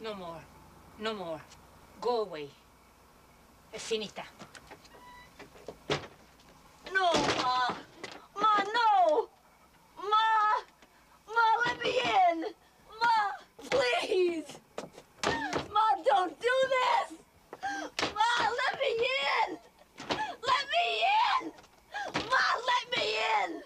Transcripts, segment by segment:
No more. No more. Go away. È finita. No, Ma! Ma, no! Ma! Ma, let me in! Ma, please! Ma, don't do this! Ma, let me in! Let me in! Ma, let me in!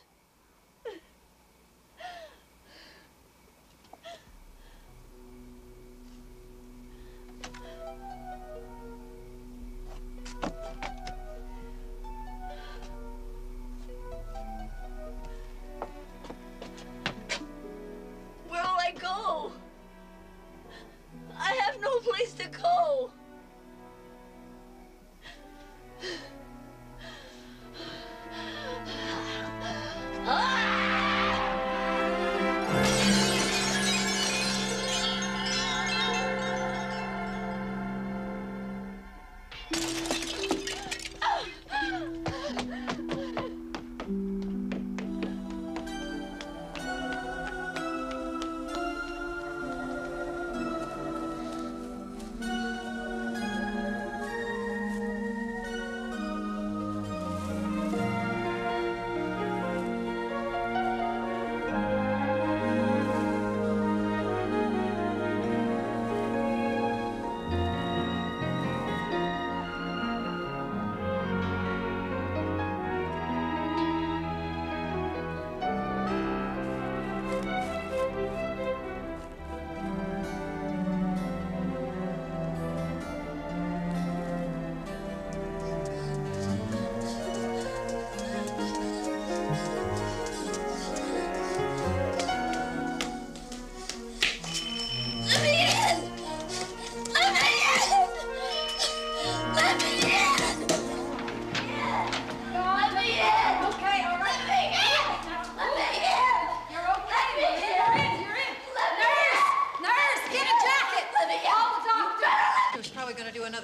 Where will I go? I have no place to go.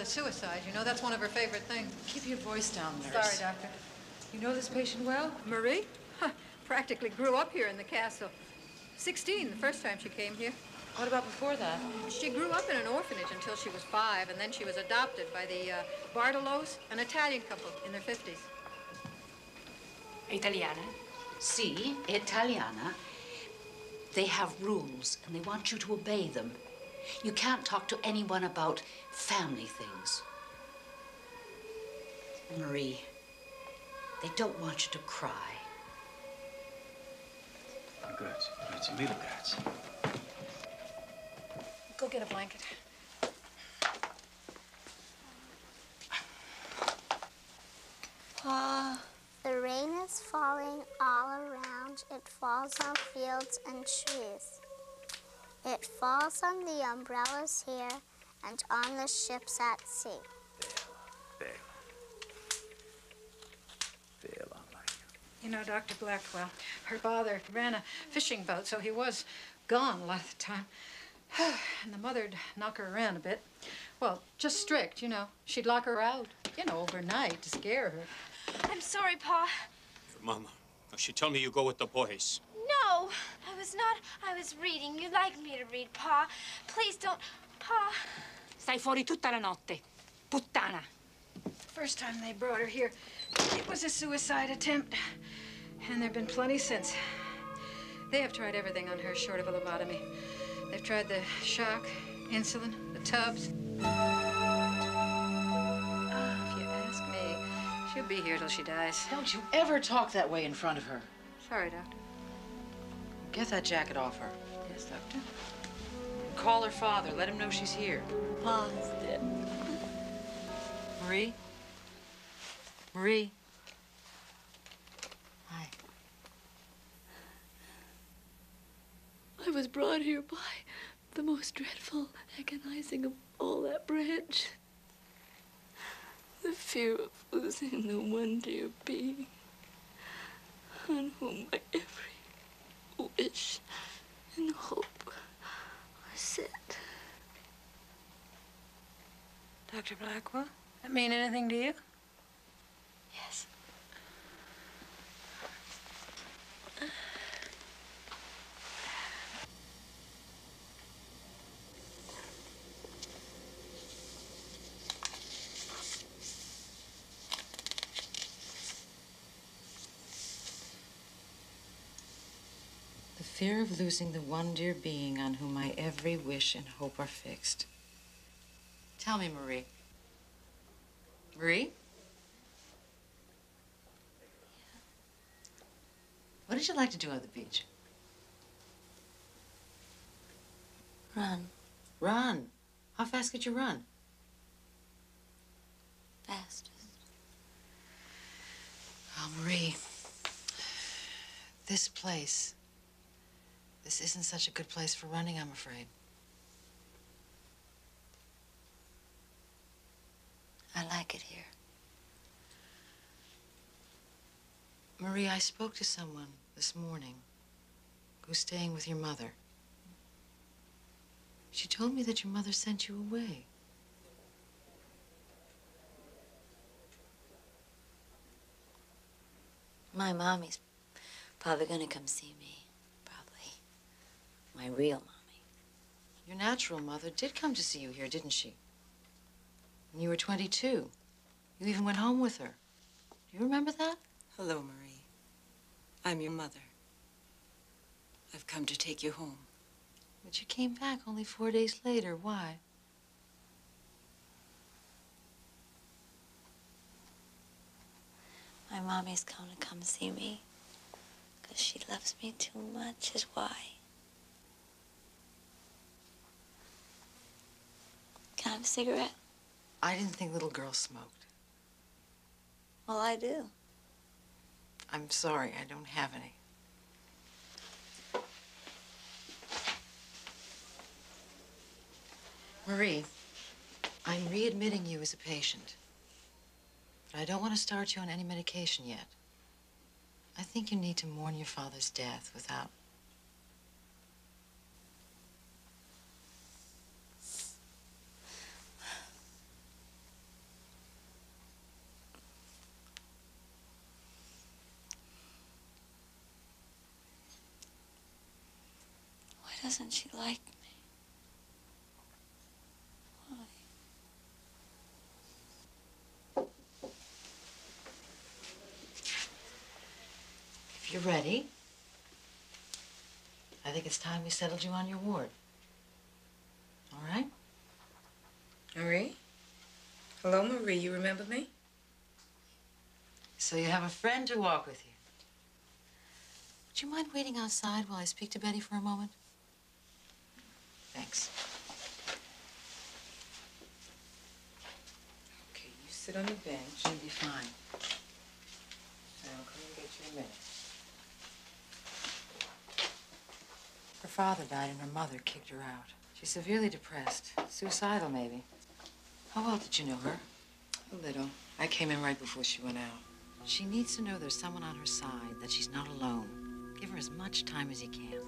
Suicide, you know, that's one of her favorite things. Keep your voice down, nurse. Sorry, doctor. You know this patient well? Marie? Huh, practically grew up here in the castle. 16 the first time she came here. What about before that? She grew up in an orphanage until she was 5, and then she was adopted by the Bartolos, an Italian couple in their 50s. Italiana? Si, Italiana. They have rules, and they want you to obey them. You can't talk to anyone about family things. Marie, they don't want you to cry. Grazie, grazie, mille grazie. Go get a blanket. Pa. The rain is falling all around. It falls on fields and trees. It falls on the umbrellas here and on the ships at sea. Bella. Bella, You know, Dr. Blackwell, her father ran a fishing boat, so he was gone a lot of the time. And the mother'd knock her around a bit. Well, just strict, you know. She'd lock her out, you know, overnight to scare her. I'm sorry, Pa. Mama, she told me you go with the boys. No, I was not. I was reading. You like me to read, Pa. Please don't, Pa. Stai fuori tutta la notte. Puttana. First time they brought her here, it was a suicide attempt. And there've been plenty since. They have tried everything on her short of a lobotomy. They've tried the shock, insulin, the tubs. If you ask me, she'll be here till she dies. Don't you ever talk that way in front of her. Sorry, Doctor. Get that jacket off her. Yes, Doctor? Call her father. Let him know she's here. Pa's dead. Marie? Marie? Hi. I was brought here by the most dreadful agonizing of all that branch. The fear of losing the one dear being on whom my every wish and hope are set. Dr. Blackwell? That mean anything to you? Yes. fear of losing the one dear being on whom my every wish and hope are fixed. Tell me, Marie. Marie? What did you like to do on the beach? Run. Run. How fast could you run? Fastest. Oh, Marie, this place, this isn't such a good place for running, I'm afraid. I like it here. Marie, I spoke to someone this morning who's staying with your mother. She told me that your mother sent you away. My mommy's probably gonna come see me. Probably. My real mommy. Your natural mother did come to see you here, didn't she? When you were 22. You even went home with her. Do you remember that? Hello, Marie. I'm your mother. I've come to take you home. But you came back only 4 days later. Why? My mommy's gonna come see me. 'Cause she loves me too much is why. Can I have a cigarette? I didn't think little girls smoked. Well, I do. I'm sorry, I don't have any. Marie, I'm readmitting you as a patient. But I don't want to start you on any medication yet. I think you need to mourn your father's death without... Why doesn't she like me? If you're ready, I think it's time we settled you on your ward. All right? Marie? Hello, Marie. You remember me? So you have a friend to walk with you. Would you mind waiting outside while I speak to Betty for a moment? Thanks. Okay, you sit on the bench. You'll be fine. I'll come and get you in a minute. Her father died and her mother kicked her out. She's severely depressed. Suicidal, maybe. How well did you know her? A little. I came in right before she went out. She needs to know there's someone on her side, that she's not alone. Give her as much time as you can.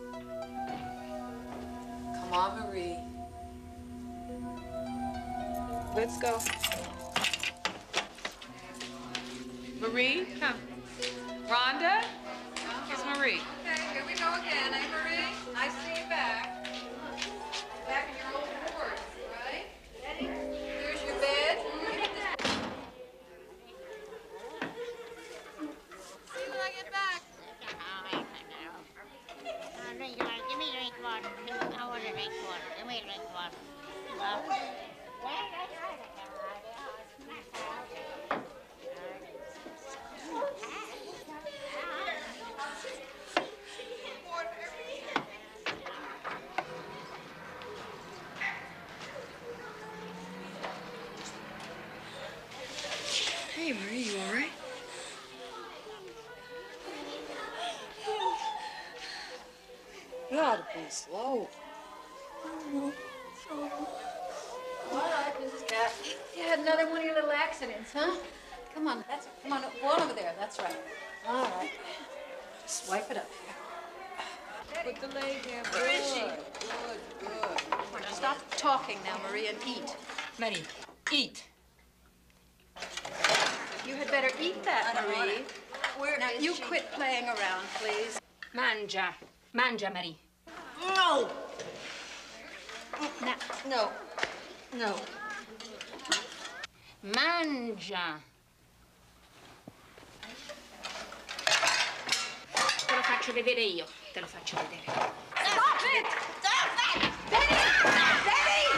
Come on, Marie. Let's go. Marie, come. Rhonda, here's Marie. Okay, here we go again, eh, Marie? Nice to see you back. Back in your old ward, right? Here's your bed. See you when I get back. Give me drink water. I want to drink water. Give me drink water. Hey, Marie, you all right? You ought to be slow. All right, Mrs. Cat. You had another one of your little accidents, huh? Come on, come on, go on over there. That's right. All right. Just wipe it up here. Put the leg in. Where is she? Good. Now stop talking now, Marie, and eat. Mary, eat. You had better eat that, Marie. Now, you quit playing around, please. Mangia. Mangia, Mary. No! Now, No. Mangia. Te lo faccio vedere io. Te lo faccio vedere. Stop it! Stop it! Betty! Betty!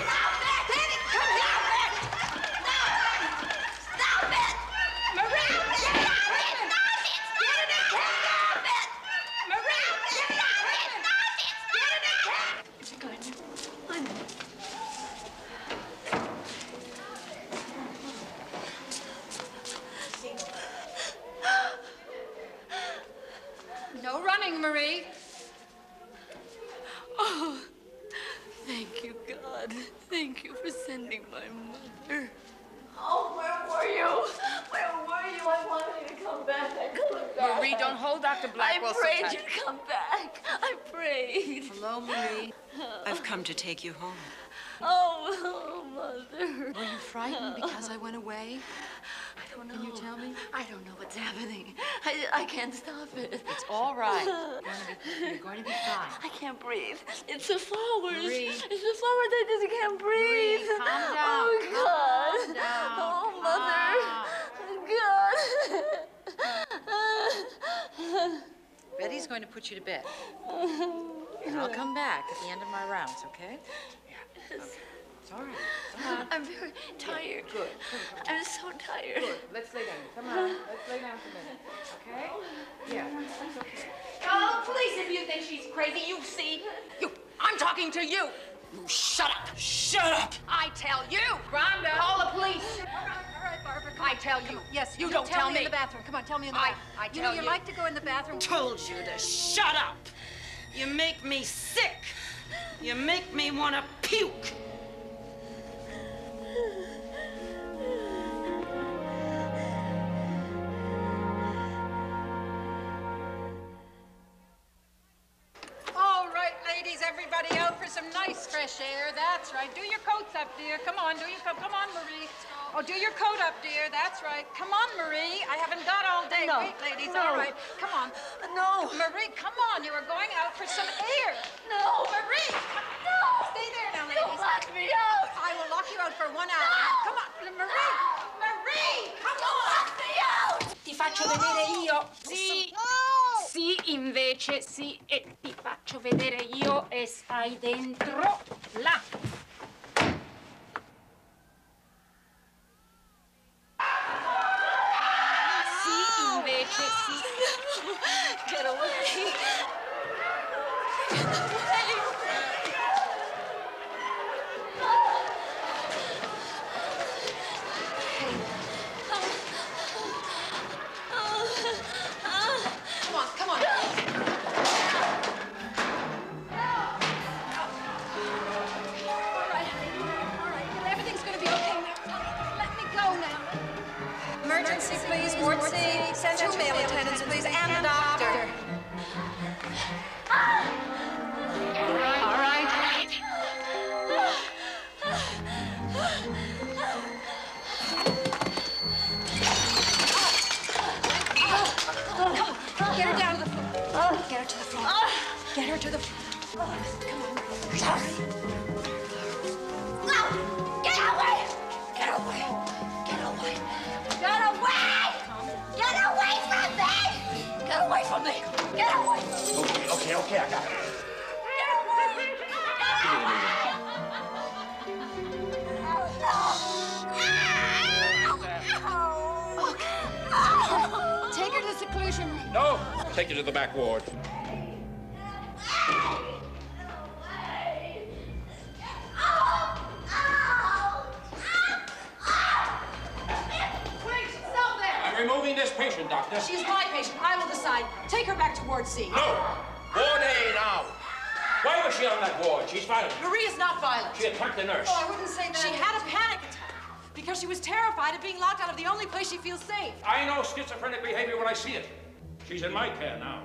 Stop it! Betty, come here! Stop it! Marie! Get it out of it! Stop it! Get it out! Stop it! Marie! Get it out of it! Stop it! Get it out! I know. No running, Marie. Oh, thank you, God. Thank you for sending my mother. Oh, where were you? Where were you? I wanted you to come back. Marie, don't hold Dr. Blackwell so I tight. prayed you'd come back. I prayed. Hello, Marie. I've come to take you home. Oh, Mother. Were you frightened because I went away? I don't know. Can you tell me? I don't know what's happening. I can't stop it. It's all right. You're going to be fine. I can't breathe. It's the flowers. Marie. It's the flowers. I just can't breathe. Marie, calm down. Oh, God. Calm down. Oh, Mother. God. Betty's going to put you to bed. And I'll come back at the end of my rounds, okay? Yes. Okay. It's all right. Come on. I'm very tired. Good. I'm so tired. Good. Let's lay down. Come on. Let's lay down for a minute. Okay? Yeah. That's okay. Call the police if you think she's crazy. You see. I'm talking to you. You shut up. Shut up. I tell you. Rhonda. Call the police. All right, Barbara. Come I on. tell Come you. on. Yes, You you don't tell me me. in the bathroom. Come on, tell me in the bathroom. I You know tell you you. like to go in the bathroom. Told you to shut up. You make me sick. You make me want to puke. All right, ladies, everybody out for some nice fresh air. That's right. Do your coats up, dear. Come on, do your coat. Come on, Marie. Oh, do your coat up, dear. That's right. Come on, Marie. I haven't got all day. No. Wait, ladies. No. All right. Come on. No. Marie, come on. You are going out for some air. No. Marie. No. Stay there now, Don't ladies. lock me out. I will lock you out for 1 hour. No. Come on, Marie. Marie, come Don't on. lock me out. Ti faccio vedere io. Sì. Sì, invece sì. E ti faccio vedere io e stai dentro là. Sì, invece sì. Get away. Get away. Come on, come on. All right. Everything's going to be okay now. Let me go now. Emergency, please. Ward C. Send 2 male attendants, please, and the doctor. All right. Get her down to the floor. Get her to the floor. Get her to the floor. Come on. No! Get away! Get away! Get away! Get away! Get away from me! Get away from me! Get away! Okay, I got it. Take her to the seclusion room. No! Take you to the back ward. Please, stop there. I'm removing this patient, Doctor. She's my patient. I will decide. Take her back to Ward C. No! Ward A now. Why was she on that ward? She's violent. Marie is not violent. She attacked the nurse. Oh, I wouldn't say that. She had a panic attack because she was terrified of being locked out of the only place she feels safe. I know schizophrenic behavior when I see it. She's in my care now.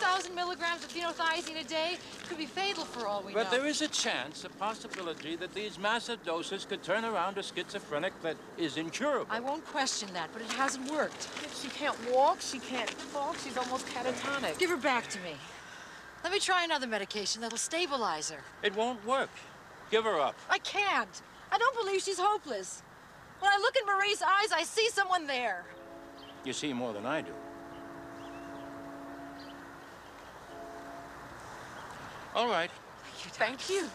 2,000 milligrams of phenothiazine a day could be fatal for all we know. But there is a chance, a possibility, that these massive doses could turn around a schizophrenic that is incurable. I won't question that, but it hasn't worked. She can't walk, she can't talk, she's almost catatonic. Give her back to me. Let me try another medication that'll stabilize her. It won't work. Give her up. I can't. I don't believe she's hopeless. When I look in Marie's eyes, I see someone there. You see more than I do. All right. Thank you.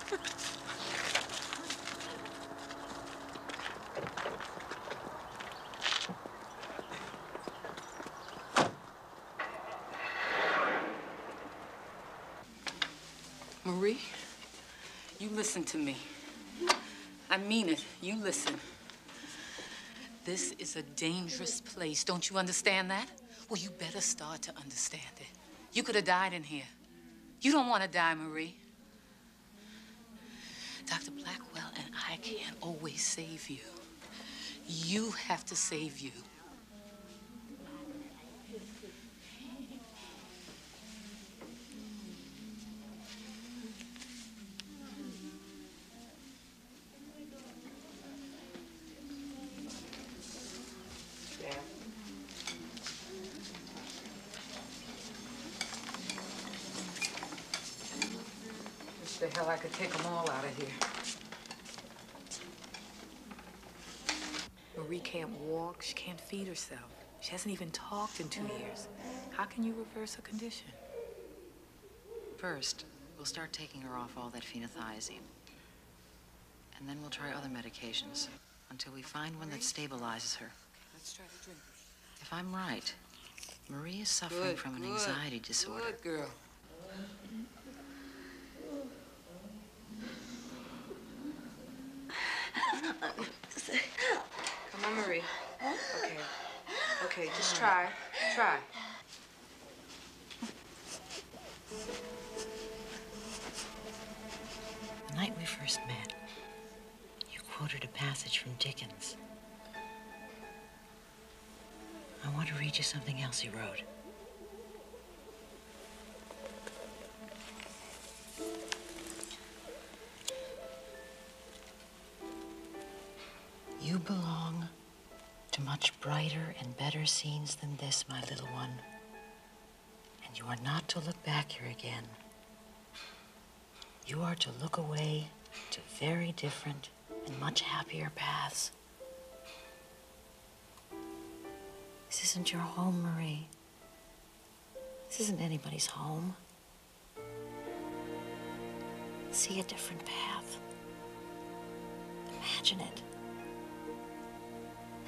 Marie, you listen to me. I mean it. You listen. This is a dangerous place. Don't you understand that? Well, you better start to understand it. You could have died in here. You don't want to die, Marie. Dr. Blackwell and I can't always save you. You have to save you. The hell I could take them all out of here. Marie can't walk. She can't feed herself. She hasn't even talked in 2 years. How can you reverse her condition? First, we'll start taking her off all that phenothiazine. And then we'll try other medications until we find one that stabilizes her. Let's try to drink. If I'm right, Marie is suffering from an anxiety disorder. Good girl. Come on, Marie. Okay. Okay, just try. Try. The night we first met, you quoted a passage from Dickens. I want to read you something else he wrote. You belong to much brighter and better scenes than this, my little one. And you are not to look back here again. You are to look away to very different and much happier paths. This isn't your home, Marie. This isn't anybody's home. See a different path. Imagine it.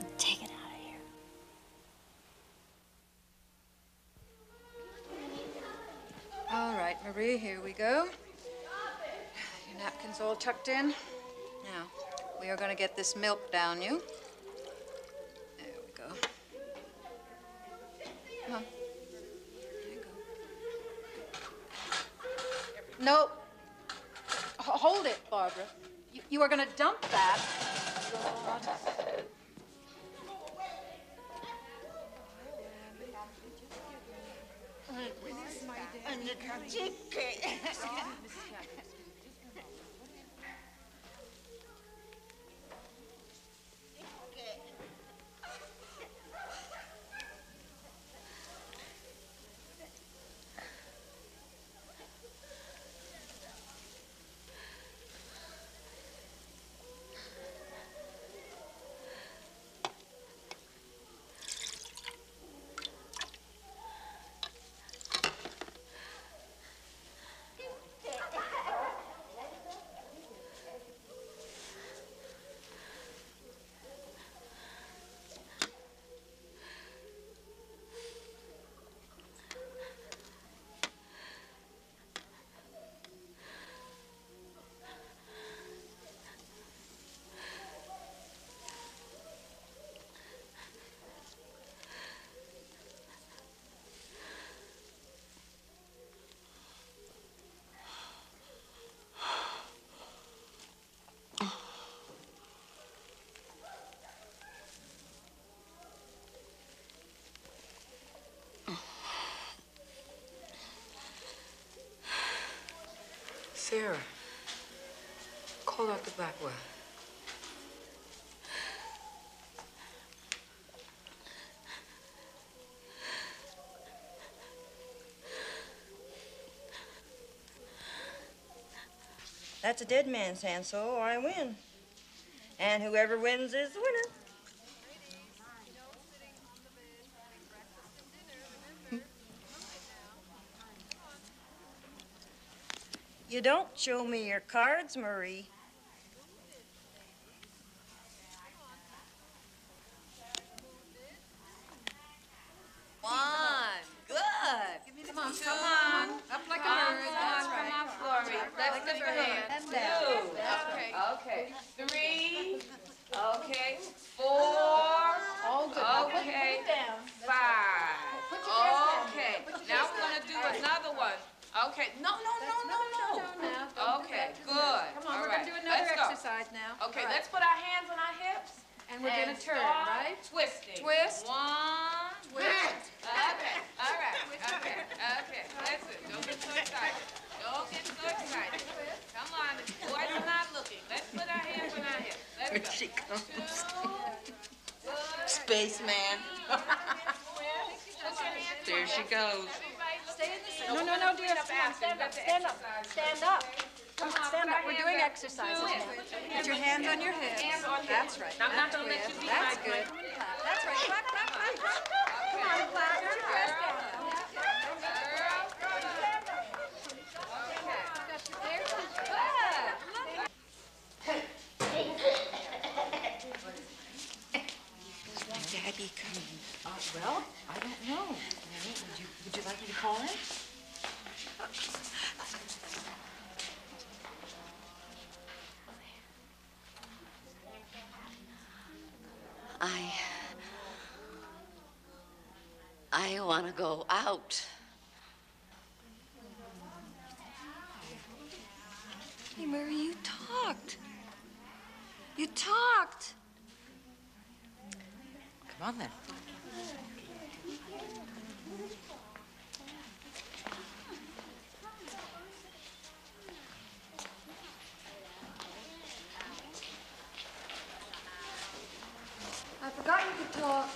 And take it out of here. All right, Marie, here we go. Your napkin's all tucked in. Now, we are going to get this milk down you. There we go. Come on. There you go. No. Hold it, Barbara. You are going to dump that. scare her. Call Dr. Blackwell. That's a dead man's hand, so I win. And whoever wins is the winner. You don't show me your cards, Marie. One. Good. Come on. Up like a bird. That's right. Come on, Florrie. Let's lift your hand. And down. Okay. Okay. 3. Okay. 4. All good. Okay. 5. Okay. Now we're gonna do another one. Okay. No. Okay. Good. Come on, we're going to do another Let's go. exercise now. Okay, let's put our hands on our hips. And we're going to turn, start right? Twisting. Twist. 1. Twist. Okay. All right. Okay. Listen. Don't get so excited. Come on. The boys are not looking. Let's put our hands on our hips. Let's Here go. she comes. 2. Good. Spaceman. There she goes. Stay in the center. No, dear. Stand up. Come on, stand up. We're doing exercises now. Put your hands on your hips. That's right. I'm not going to let you beat That's my good. That's right. Clap. Come on, clap. Put your dress down. Daddy coming? Well, I don't know. Would you like me to call him? I want to go out. Hey, Mary, you talked. You talked. Come on, then. I forgot you could talk.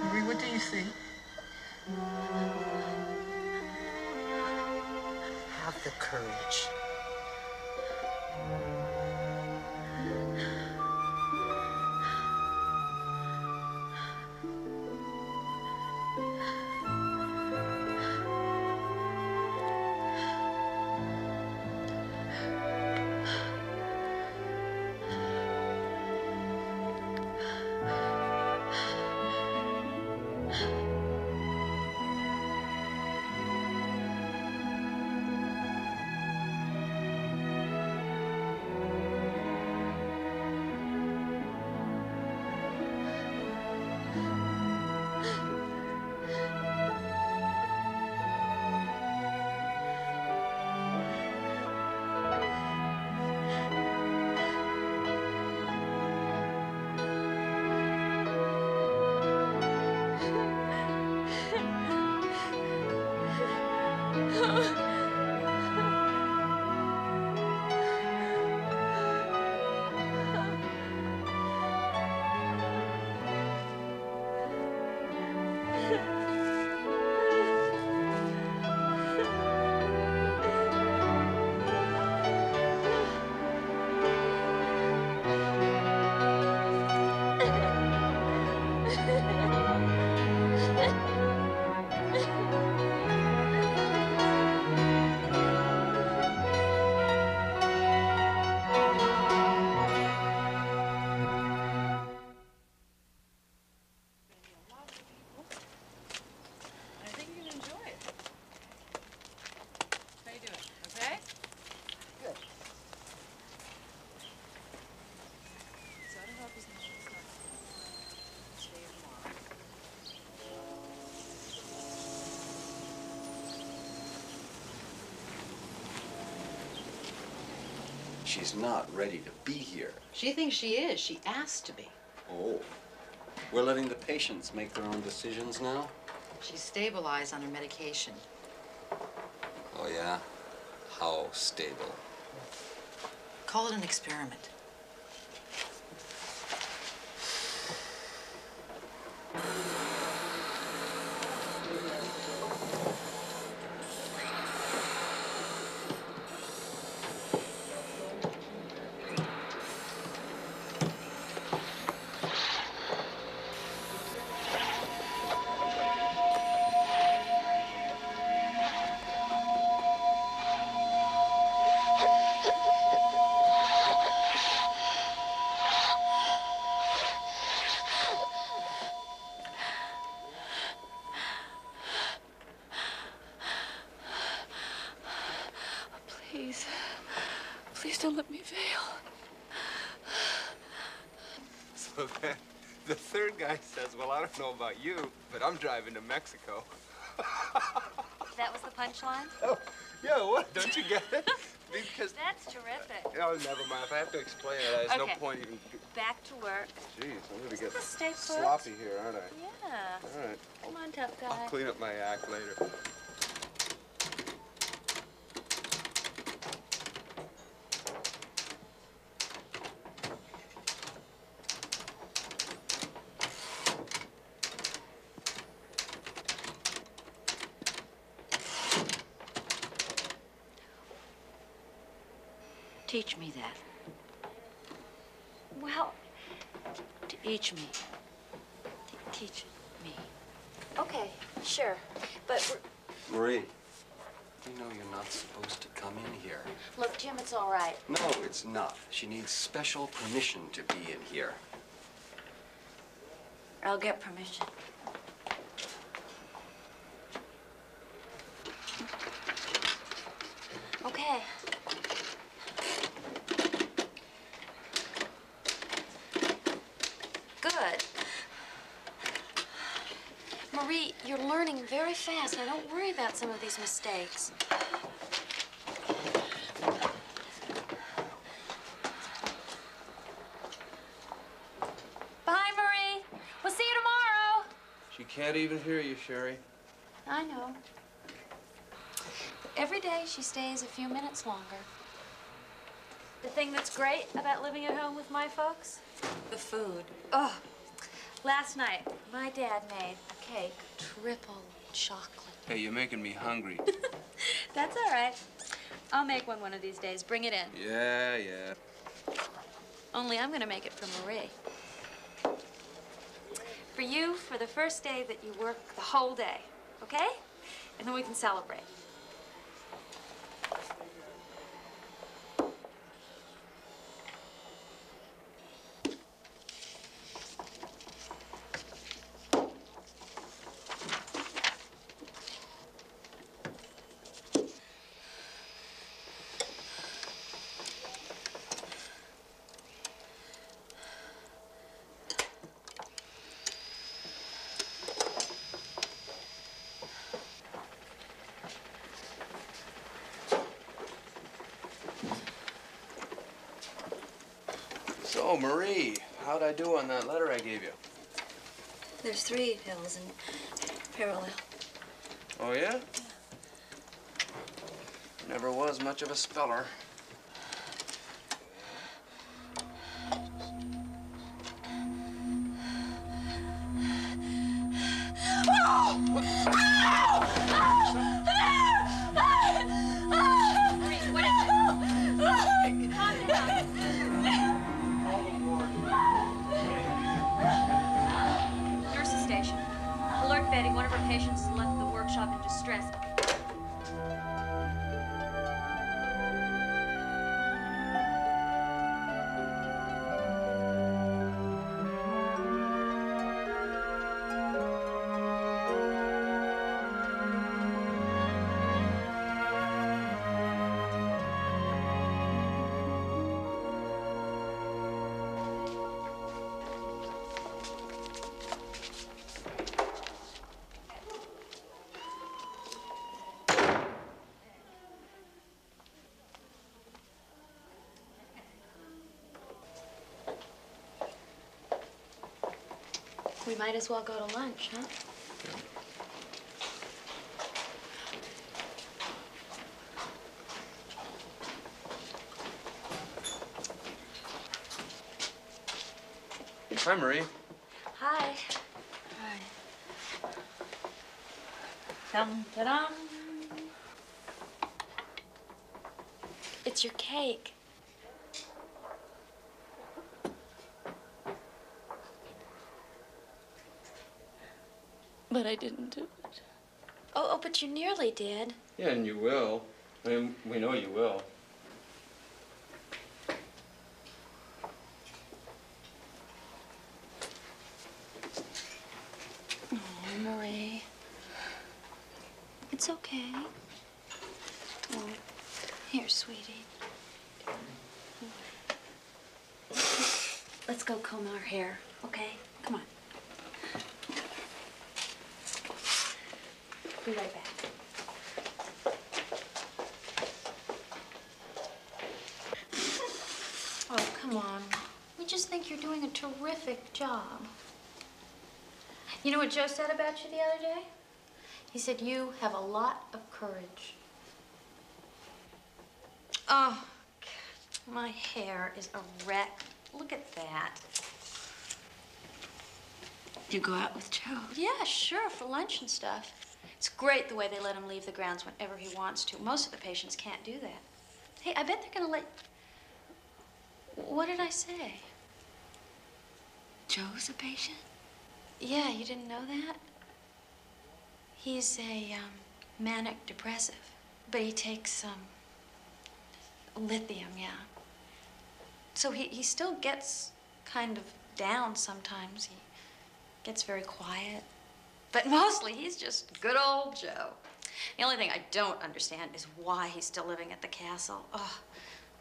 Marie, what do you see? Have the courage. she's not ready to be here. She thinks she is. She asked to be. Oh. We're letting the patients make their own decisions now? She's stabilized on her medication. Oh, yeah? How stable? Call it an experiment. Please. Please don't let me fail. So then, the third guy says, well, I don't know about you, but I'm driving to Mexico. That was the punchline? Oh, yeah, what? Don't you get it? Because... That's terrific. Oh, never mind. If I have to explain it, there's no point even... Back to work. Jeez, I'm gonna get Stay put. sloppy here, aren't I? Yeah. All right. Come on, tough guy. I'll clean up my act later. Teach me that. Well, Teach me. Teach me. okay, sure. But Marie, you know you're not supposed to come in here. look, Jim, it's all right. No, it's not. She needs special permission to be in here. I'll get permission. Okay. Good. Marie, you're learning very fast. Now, don't worry about some of these mistakes. Bye, Marie. We'll see you tomorrow. She can't even hear you, Sherry. I know. Every day she stays a few minutes longer. The thing that's great about living at home with my folks? The food. Oh, last night my dad made a cake, triple chocolate. Hey, you're making me hungry. That's all right. I'll make one of these days. Bring it in. Yeah. Only I'm gonna make it for Marie. For you, for the first day that you work the whole day, okay? And then we can celebrate. So, Marie, how'd I do on that letter I gave you? There's 3 hills in parallel. Oh, yeah? Never was much of a speller. Nurse's station. Alert Betty, one of her patients has left the workshop in distress. We might as well go to lunch, huh? Hi, Marie. Hi. Hi. Dum, da-dum. It's your cake. But I didn't do it. Oh, but you nearly did. Yeah, and you will. I mean, we know you will. Oh, Marie. It's okay. Oh, here, sweetie. Let's go comb our hair, okay? Come on. Be right back. Oh, come on. We just think you're doing a terrific job. You know what Joe said about you the other day? He said you have a lot of courage. Oh, God, my hair is a wreck. Look at that. You go out with Joe? Yeah, sure, for lunch and stuff. It's great the way they let him leave the grounds whenever he wants to. Most of the patients can't do that. Hey, I bet they're gonna let... What did I say? Joe's a patient? Yeah, you didn't know that? He's a manic depressive, but he takes lithium, yeah. So he still gets kind of down sometimes. He gets very quiet. But mostly, he's just good old Joe. The only thing I don't understand is why he's still living at the castle. Oh,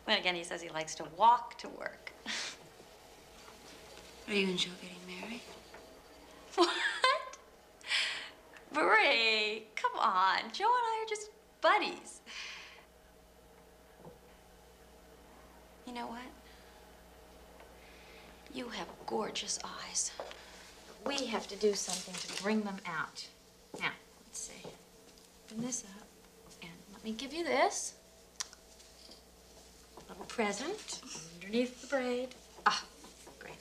then again, he says he likes to walk to work. Are you and Joe getting married? What? Marie, come on. Joe and I are just buddies. You know what? You have gorgeous eyes. We have to do something to bring them out. Now, let's see. Bring this up, and let me give you this. A little present underneath the braid. Ah, great.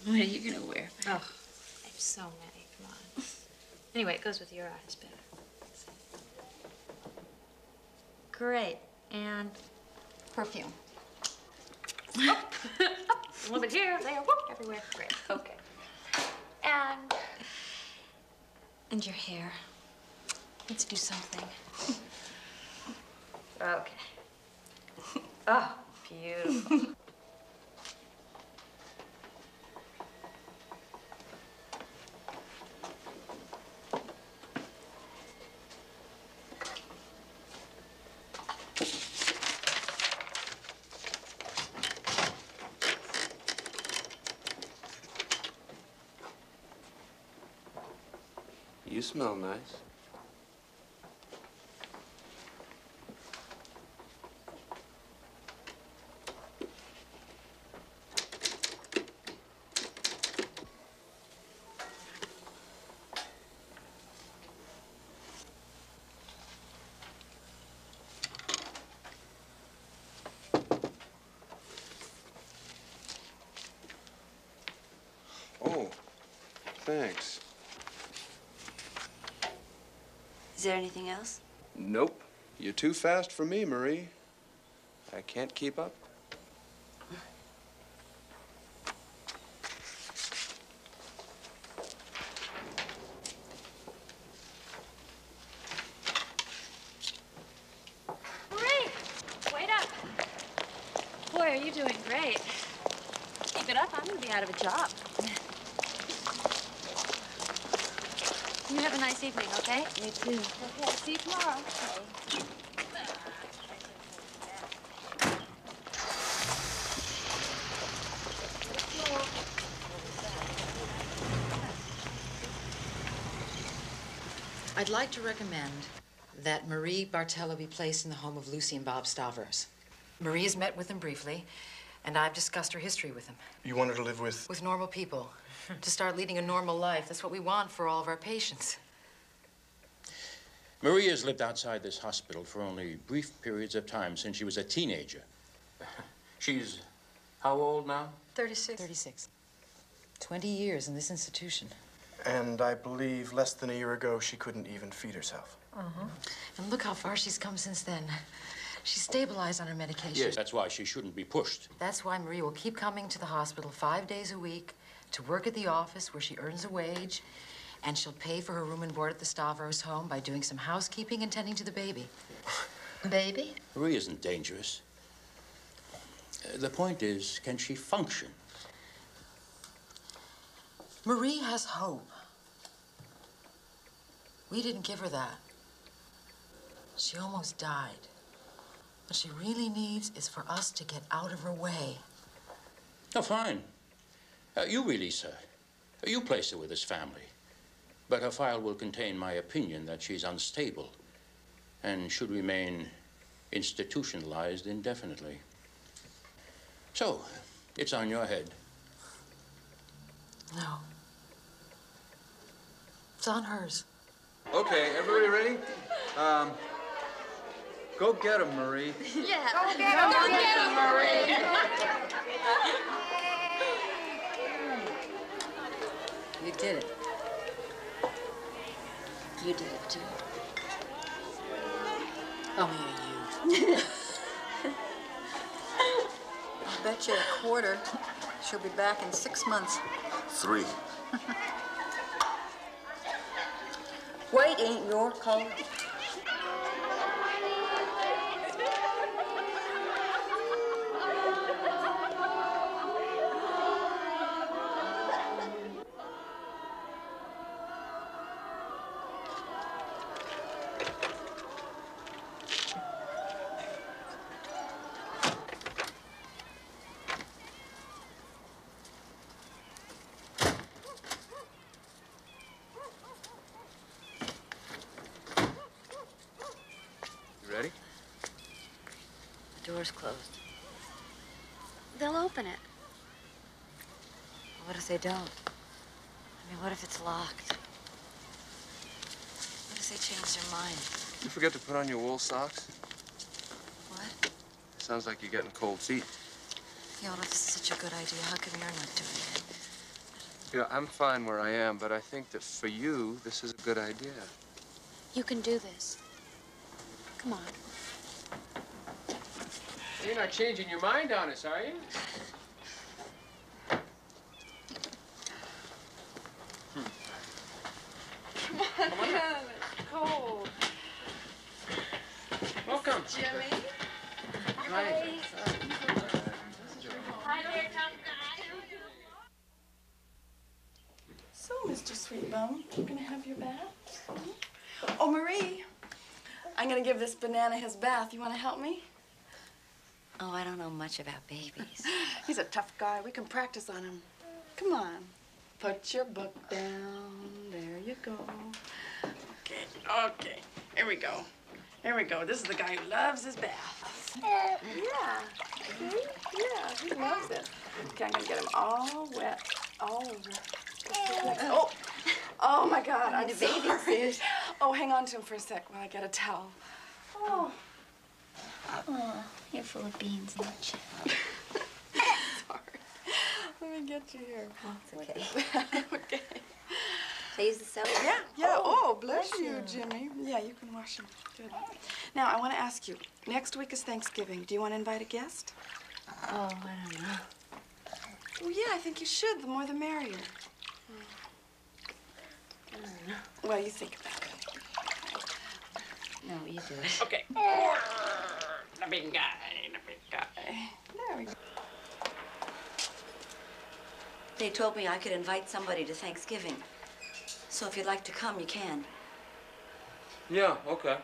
What are you gonna wear? Oh, I have so many. Come on. Anyway, it goes with your eyes better. Great. And perfume. Oh. A little bit here, there, whoop, everywhere. Great. Okay. And your hair. Let's do something. Okay. Oh, beautiful. You smell nice. Oh, thanks. Is there anything else? Nope. You're too fast for me, Marie. I can't keep up. Marie, wait up. Boy, are you doing great. Keep it up, I'm gonna be out of a job. You have a nice evening, okay? You too. Okay, see you tomorrow. I'd like to recommend that Marie Bartello be placed in the home of Lucy and Bob Stavros. Marie has met with them briefly, And I've discussed her history with him. You want her to live with? With normal people. To start leading a normal life. That's what we want for all of our patients. Maria's lived outside this hospital for only brief periods of time since she was a teenager. She's how old now? 36. 36. 20 years in this institution. And I believe less than a year ago, she couldn't even feed herself. And look how far she's come since then. She's stabilized on her medication. Yes, that's why she shouldn't be pushed. That's why Maria will keep coming to the hospital 5 days a week to work at the office where she earns a wage, and she'll pay for her room and board at the Stavros home by doing some housekeeping and tending to the baby. Baby? Maria isn't dangerous. The point is, can she function? Marie has hope. We didn't give her that. She almost died. What she really needs is for us to get out of her way. Oh, fine. You release her. You place her with this family. But her file will contain my opinion that she's unstable and should remain institutionalized indefinitely. So, it's on your head. No. It's on hers. Okay, everybody ready? Go get him, Marie. Yeah. Go get him, Marie. You did it. You did it, too. Oh, yeah, you. I'll bet you a quarter she'll be back in 6 months. 3. White ain't your color. Ready? The door's closed. They'll open it. What if they don't? I mean, what if it's locked? What if they change their mind? You forget to put on your wool socks? What? Sounds like you're getting cold feet. Yeah, well, if this is such a good idea, how come you're not doing it? Yeah, I'm fine where I am, but I think that for you, this is a good idea. You can do this. Come on. You're not changing your mind on us, are you? Come on, it's cold. Welcome. Jimmy. Hi. Hi there, tough guy. So, Mr. Sweetbum, you gonna have your bath? Oh, Marie, I'm gonna give this banana his bath. You wanna help me? Oh, I don't know much about babies. He's a tough guy. We can practice on him. Come on. Put your book down. There you go. Okay, okay. Here we go. Here we go. This is the guy who loves his bath. Yeah. See? Yeah, he loves it. Okay, I'm gonna get him all wet, all over. Oh, oh my God, I'm sorry. Oh, hang on to him for a sec while I get a towel. Oh. Oh, you're full of beans, aren't you? Sorry. Let me get you here. Oh, it's okay. Okay. Can I use the soap? Yeah, yeah. Oh, bless you, Jimmy. Yeah, you can wash him. Good. Now, I want to ask you, next week is Thanksgiving. Do you want to invite a guest? Oh, I don't know. Well, yeah, I think you should. The more the merrier. I don't know. Well, you think about it. No, you do it. Okay. The big guy, the big guy. There we go. They told me I could invite somebody to Thanksgiving. So if you'd like to come, you can. Yeah, okay.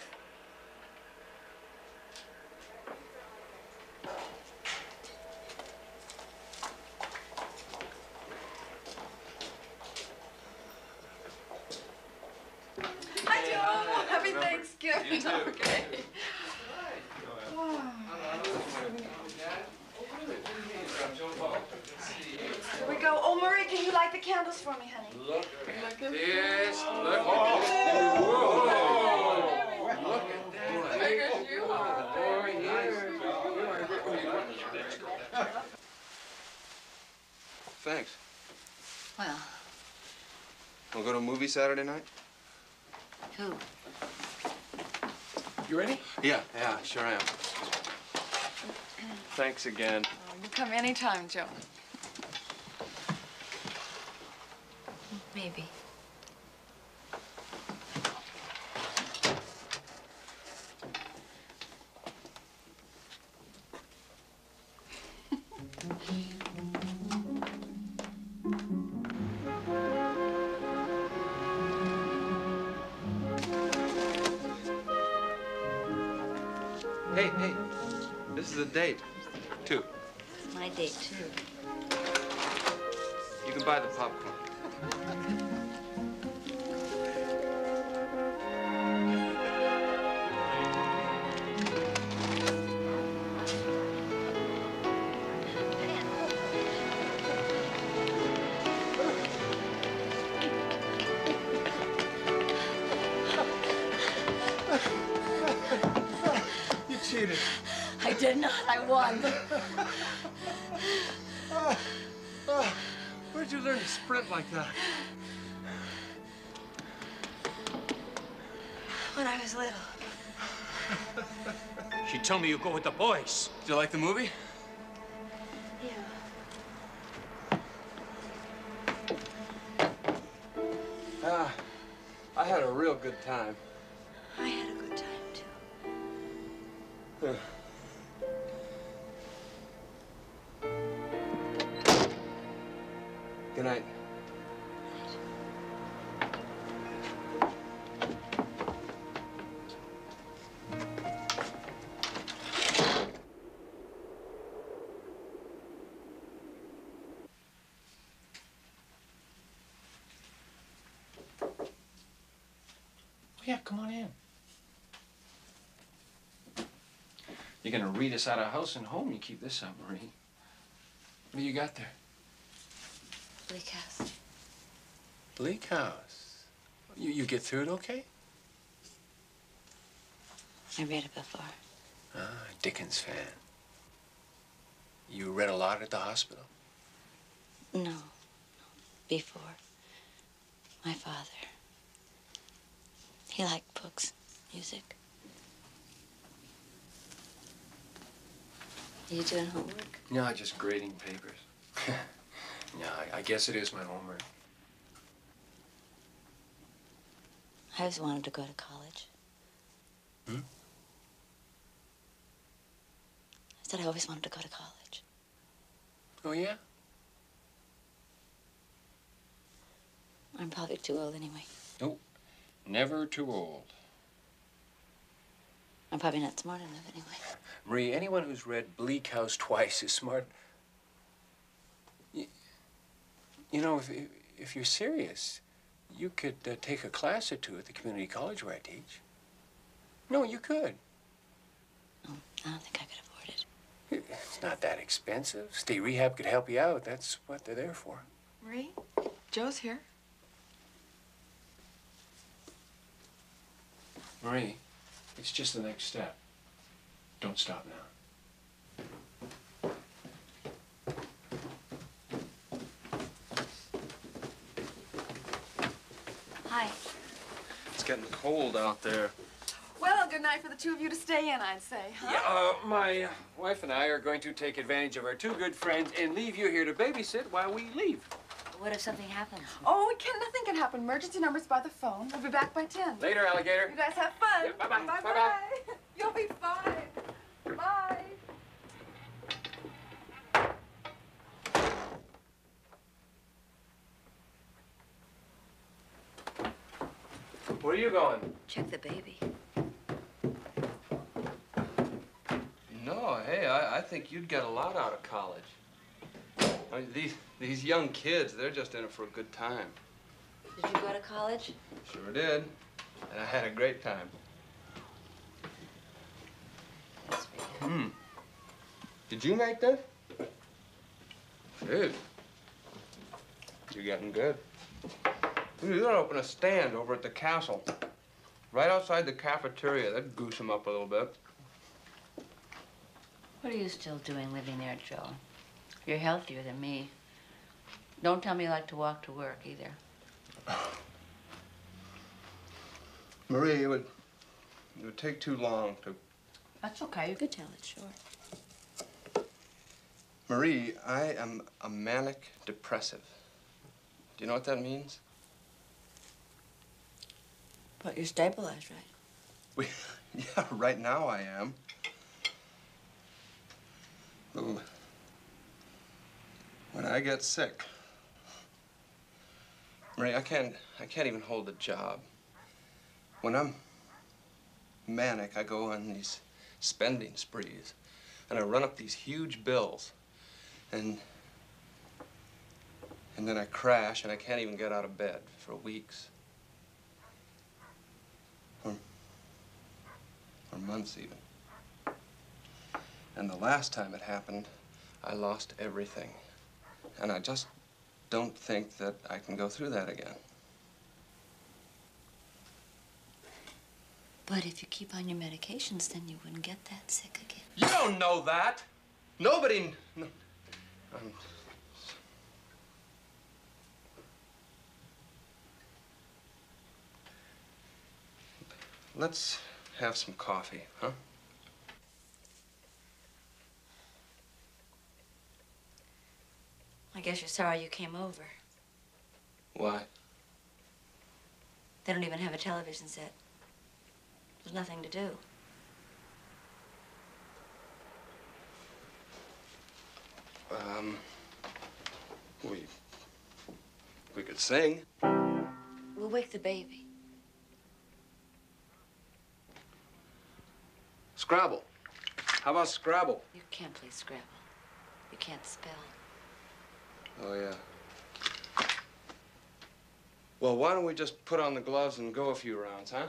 Hi, Joe. Happy Thanksgiving. You too. Okay. Wow. the candles for me, honey. Look at this. Look at that. Thanks. Well, Wanna go to a movie Saturday night? who? You ready? Yeah, sure am. Thanks again. Oh, you come anytime, Joe. Maybe. Hey, this is a date, too. It's my date, too. You can buy the popcorn. You cheated. I did not. I won. Where'd you learn to sprint like that? When I was little. She told me you go with the boys. Did you like the movie? Yeah. I had a real good time. I had a good time, too. Good night. Yeah, come on in. You're gonna read us out of house and home. You keep this up, Marie. What do you got there? Bleak House. Bleak House. You get through it okay? I read it before. Ah, Dickens fan. You read a lot at the hospital? No. Before. My father. He liked books, music. Are you doing homework? No, just grading papers. No, I guess it is my homework. I always wanted to go to college. Hmm? I said I always wanted to go to college. Oh, yeah? I'm probably too old anyway. Nope. Never too old. I'm probably not smart enough anyway. Marie, anyone who's read Bleak House twice is smart. You know, if you're serious, you could take a class or two at the community college where I teach. No, you could. Oh, I don't think I could afford it. It's not that expensive. State rehab could help you out. That's what they're there for. Marie, Joe's here. Marie, it's just the next step. Don't stop now. Hi. It's getting cold out there. Well, good night for the two of you to stay in, I'd say, huh? Yeah, my wife and I are going to take advantage of our two good friends and leave you here to babysit while we leave. What if something happens? Oh, nothing can happen. Emergency number's by the phone. We'll be back by 10. Later, alligator. You guys have fun. Yeah, bye-bye. Bye-bye. Bye-bye. You'll be fine. Bye. Where are you going? Check the baby. No, hey, I think you'd get a lot out of college. I mean, these young kids, they're just in it for a good time. Did you go to college? Sure did. And I had a great time. That's very good. Did you make that? Dude. You're getting good. You gotta open a stand over at the castle. Right outside the cafeteria. That'd goose him up a little bit. What are you still doing living there, Joe? You're healthier than me. Don't tell me you like to walk to work, either. Marie, it would take too long to... That's okay. You could tell it short. Marie, I am a manic depressive. Do you know what that means? But you're stabilized, right? Yeah, right now I am. But when I get sick, Marie, I can't even hold a job. When I'm manic, I go on these spending sprees, and I run up these huge bills, and then I crash, and I can't even get out of bed for weeks. Or months even. And the last time it happened, I lost everything. And I just don't think that I can go through that again. But if you keep on your medications, then you wouldn't get that sick again. You don't know that. Nobody... No. Let's have some coffee, huh? I guess you're sorry you came over. Why? They don't even have a television set. There's nothing to do. We could sing. We'll wake the baby. Scrabble. How about Scrabble? You can't play Scrabble. You can't spell. Oh, yeah. Well, why don't we just put on the gloves and go a few rounds, huh?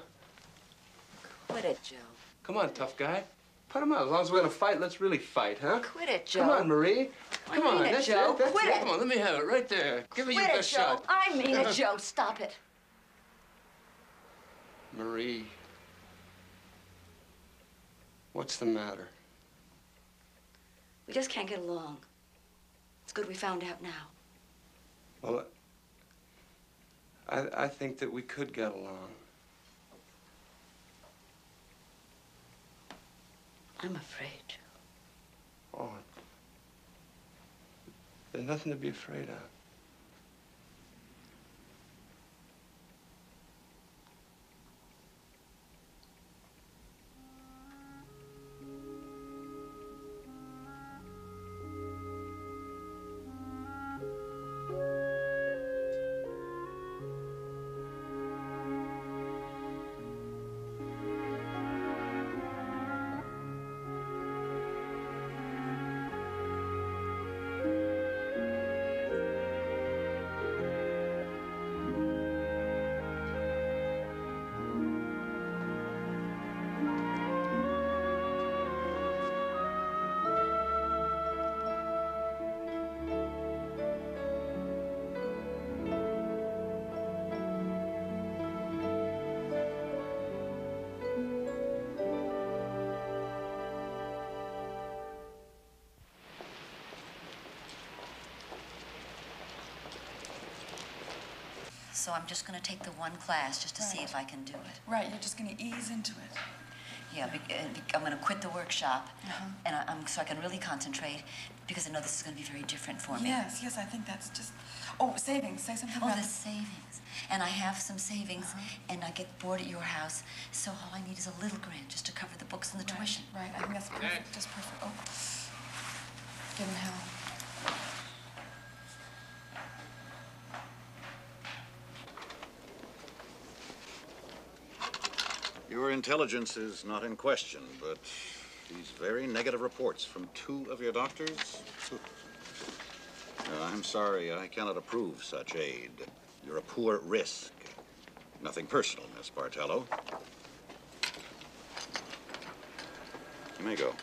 Quit it, Joe. Come on, tough guy. Put him out. As long as we're gonna fight, let's really fight, huh? Quit it, Joe. Come on, Marie. I Come on. mean it, That's Joe. it. That's Quit it. it. Come on, let me have it right there. Give me your Quit it, best Joe. shot. I mean it, Joe. Stop it. Marie. What's the matter? We just can't get along. It's good we found out now. Well, I think that we could get along. I'm afraid. Oh, there's nothing to be afraid of. So I'm just going to take the one class just to see if I can do it. Right, you're just going to ease into it. Yeah, I'm going to quit the workshop, and so I can really concentrate, because I know this is going to be very different for me. Yes, yes, I think that's just... Oh, savings. Say something Oh, about the savings. And I have some savings, and I get bored at your house, so all I need is a little grant just to cover the books and the tuition. Right, I think that's perfect, just perfect. Oh, give him hell. Your intelligence is not in question, but these very negative reports from 2 of your doctors? I'm sorry, I cannot approve such aid. You're a poor risk. Nothing personal, Miss Bartello. You may go.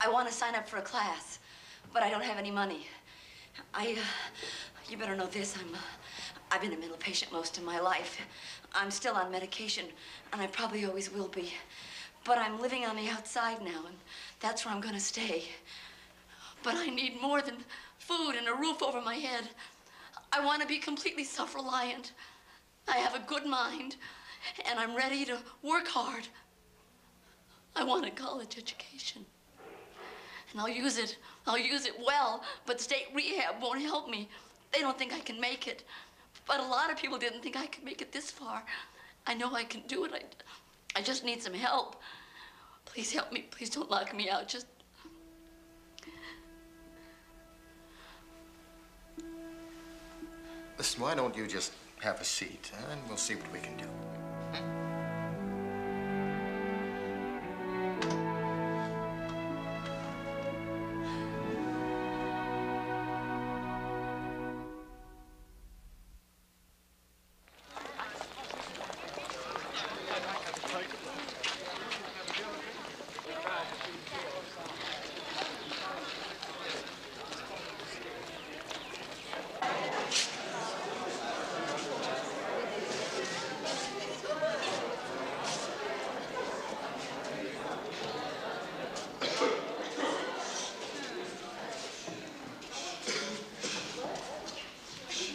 I want to sign up for a class, but I don't have any money. You better know this, I've been a mental patient most of my life. I'm still on medication, and I probably always will be. But I'm living on the outside now, and that's where I'm gonna stay. But I need more than food and a roof over my head. I want to be completely self-reliant. I have a good mind, and I'm ready to work hard. I want a college education. And I'll use it well, but state rehab won't help me. They don't think I can make it. But a lot of people didn't think I could make it this far. I know I can do it. I just need some help. Please help me. Please don't lock me out. Just... Listen, why don't you just have a seat, and we'll see what we can do.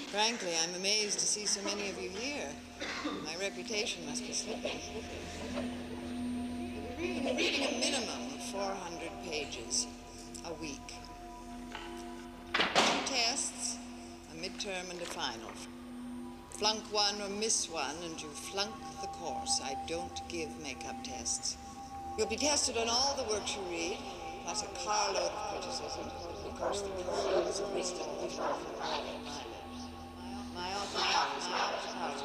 Frankly, I'm amazed to see so many of you here. My reputation must be slipping. You'll be reading a minimum of 400 pages a week. 2 tests, a midterm and a final. Flunk one or miss one, and you flunk the course. I don't give makeup tests. You'll be tested on all the works you read, plus a carload of criticism. Of course, the pearls of wisdom which are my office hours.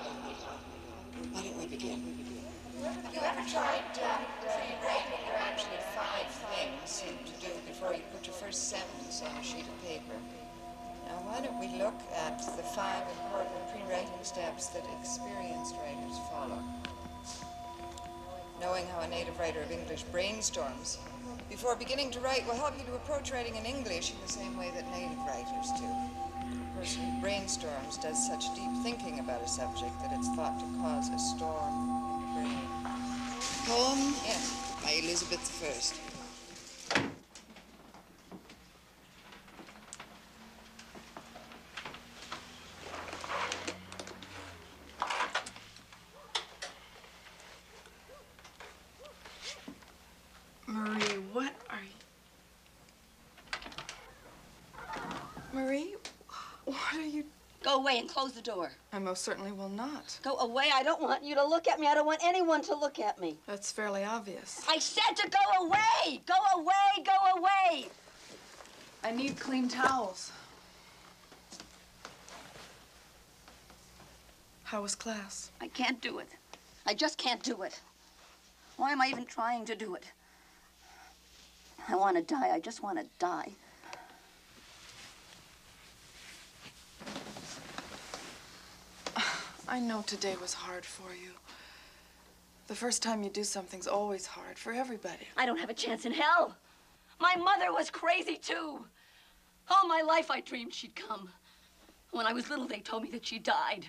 Why don't we begin? Have you ever tried free writing? There are actually 5 things to do before you put your first sentence on a sheet of paper. Now, why don't we look at the 5 important pre-writing steps that experienced writers follow? Knowing how a native writer of English brainstorms before beginning to write will help you to approach writing in English in the same way that native writers do. A person who brainstorms does such deep thinking about a subject that it's thought to cause a storm in the brain. Poem? Yes. By Elizabeth I. Marie, what are you... Marie, what are you... Go away and close the door. I most certainly will not. Go away. I don't want you to look at me. I don't want anyone to look at me. That's fairly obvious. I said to go away! Go away! Go away! I need clean towels. How was class? I can't do it. I just can't do it. Why am I even trying to do it? I want to die. I just want to die. I know today was hard for you. The first time you do something's always hard for everybody. I don't have a chance in hell. My mother was crazy, too. All my life I dreamed she'd come. When I was little, they told me that she died.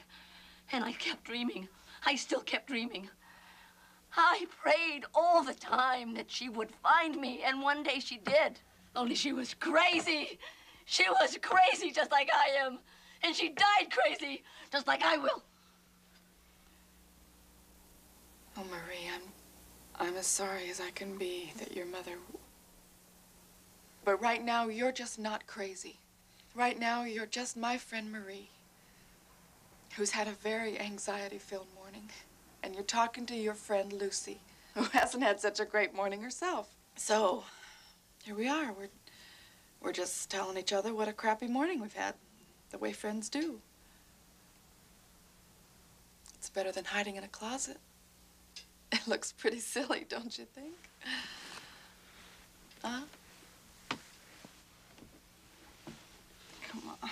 And I kept dreaming. I still kept dreaming. I prayed all the time that she would find me, and one day she did. Only she was crazy. She was crazy just like I am. And she died crazy, just like I will. Oh, Marie, I'm as sorry as I can be that your mother... But right now, you're just not crazy. Right now, you're just my friend Marie, who's had a very anxiety-filled morning. And you're talking to your friend Lucy, who hasn't had such a great morning herself. So, here we are. We're just telling each other what a crappy morning we've had, the way friends do. It's better than hiding in a closet. It looks pretty silly, don't you think? Huh? Come on.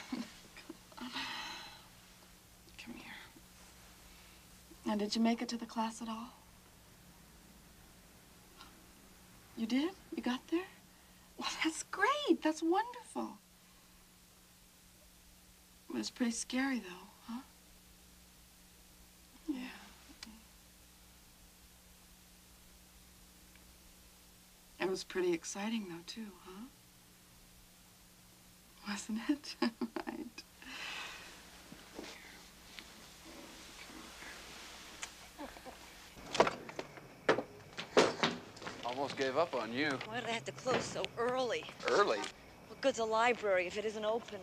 Now, did you make it to the class at all? You did? You got there? Well, that's great. That's wonderful. It was pretty scary, though, huh? Yeah. It was pretty exciting, though, too, huh? Wasn't it? Right. Almost gave up on you. Why do they have to close so early? Early? What good's a library if it isn't open?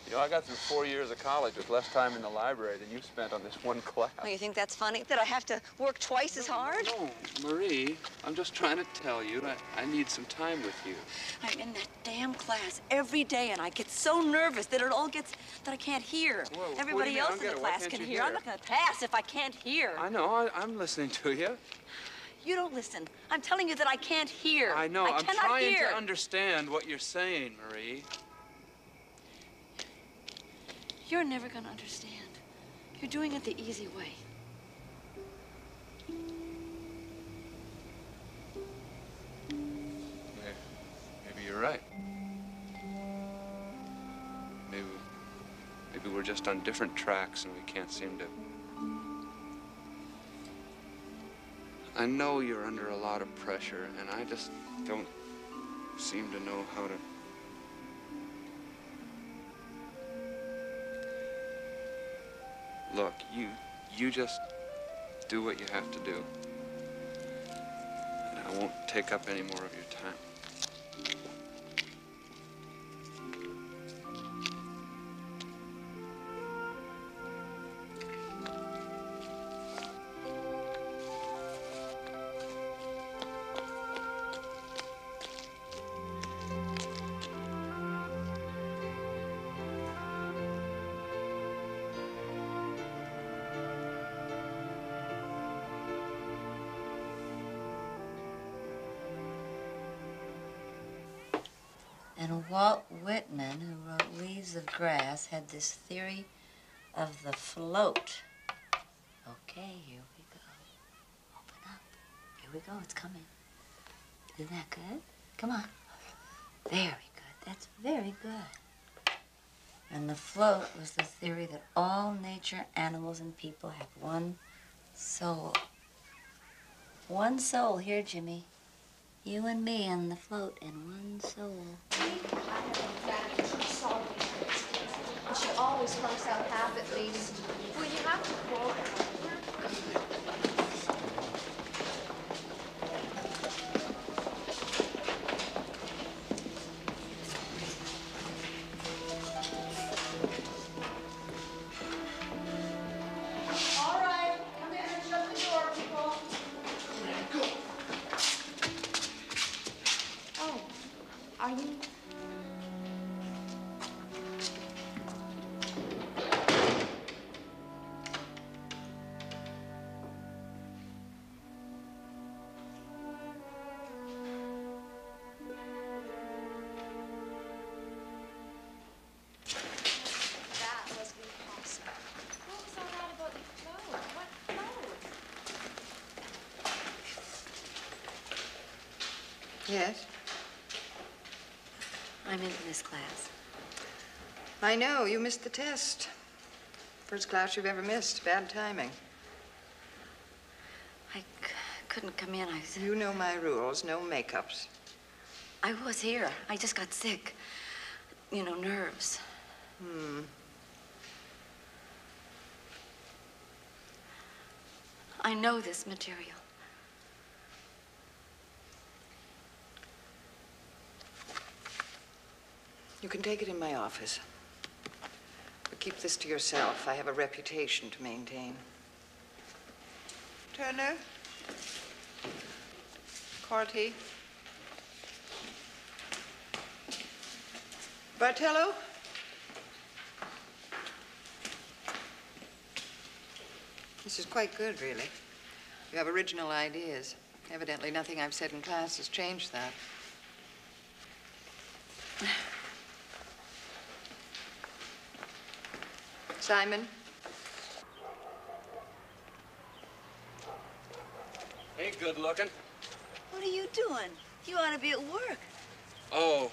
You know, I got through 4 years of college with less time in the library than you spent on this one class. Oh, you think that's funny? That I have to work twice as hard? No, Marie, I'm just trying to tell you I need some time with you. I'm in that damn class every day, and I get so nervous that I can't hear. Whoa, Everybody else in the class can hear. I'm not going to pass if I can't hear. I know, I'm listening to you. You don't listen. I'm telling you that I can't hear. I know, I'm cannot trying hear. to understand what you're saying, Marie. You're never going to understand. You're doing it the easy way. Maybe you're right. Maybe we're just on different tracks and we can't seem to... I know you're under a lot of pressure, and I just don't seem to know how to... Look, you just do what you have to do. And I won't take up any more of your time. And Walt Whitman, who wrote Leaves of Grass, had this theory of the float. Okay, here we go. Open up. Here we go, it's coming. Isn't that good? Come on. Very good, that's very good. And the float was the theory that all nature, animals, and people have one soul. One soul. Here, Jimmy. You and me on the float in one soul. She always flunks out half at least. Well, you have to quote her. All right, come in and shut the door, people. Oh, are you? That was impossible. What was all that about the float? What float? Yes? I'm in this class. I know. You missed the test. First class you've ever missed. Bad timing. I couldn't come in. You know my rules. No makeups. I was here. I just got sick. You know, nerves. I know this material. You can take it in my office. But keep this to yourself. I have a reputation to maintain. Turner? Corty? Bartello? This is quite good, really. You have original ideas. Evidently, nothing I've said in class has changed that. Simon? Ain't good looking. What are you doing? You ought to be at work. Oh,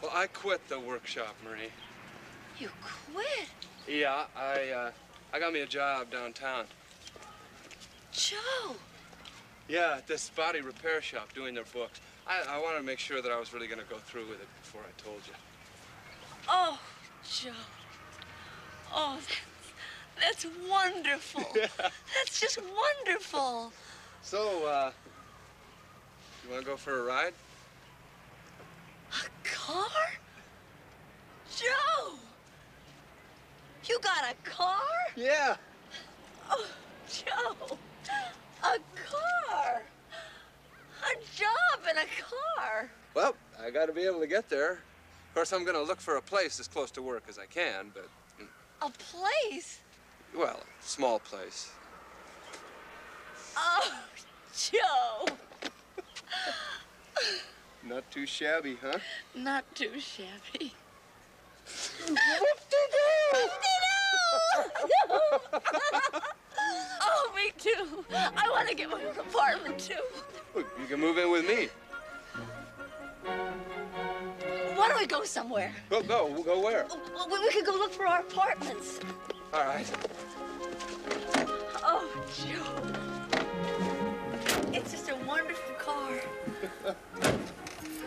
well, I quit the workshop, Marie. You quit? Yeah, I got me a job downtown. Joe! Yeah, at this body repair shop doing their books. I wanted to make sure that I was really going to go through with it before I told you. Oh, Joe. Oh, that's wonderful. Yeah. That's just wonderful. So, you want to go for a ride? A car? Joe! You got a car? Yeah. Oh, Joe. A car. A job in a car. Well, I got to be able to get there. Of course, I'm going to look for a place as close to work as I can, but... A place? Well, a small place. Oh, Joe. Not too shabby, huh? Not too shabby. Oh, me too. I want to get my own apartment, too. Look, you can move in with me. Why don't we go somewhere? We'll go where? Well, we could go look for our apartments. All right. Oh, Joe. It's just a wonderful car.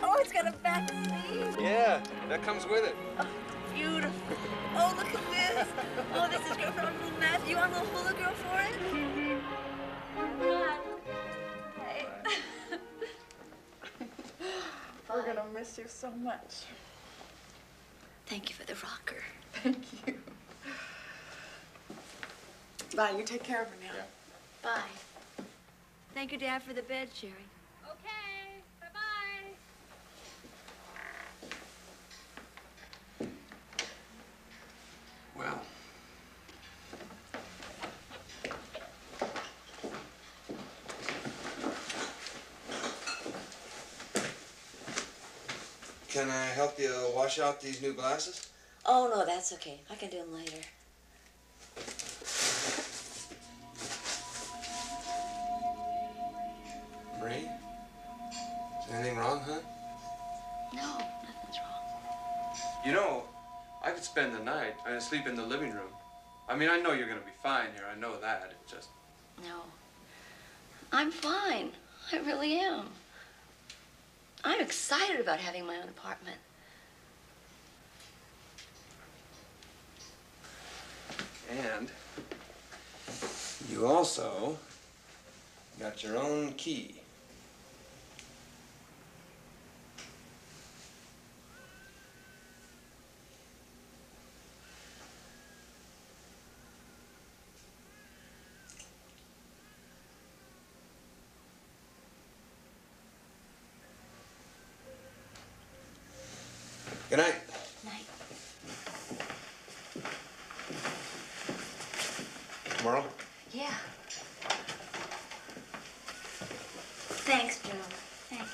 Oh, it's got a back seat. Yeah, that comes with it. Oh, beautiful. Oh, look at this. Oh, this is great for our little math. You want a little hula girl for it? Hey. We're gonna miss you so much. Thank you for the rocker. Thank you. Bye, you take care of her now. Yeah. Bye. Thank you, Dad, for the bed, Sherry. Okay, bye-bye. Well. Can I help you wash out these new glasses? Oh, no, that's okay. I can do them later. Marie? Is anything wrong, huh? No, nothing's wrong. You know, I could spend the night and sleep in the living room. I mean, I know you're going to be fine here. I know that. It just... No. I'm fine. I really am. I'm excited about having my own apartment. And you also got your own key. Good night. Night. Tomorrow? Yeah. Thanks, Joe. Thank you.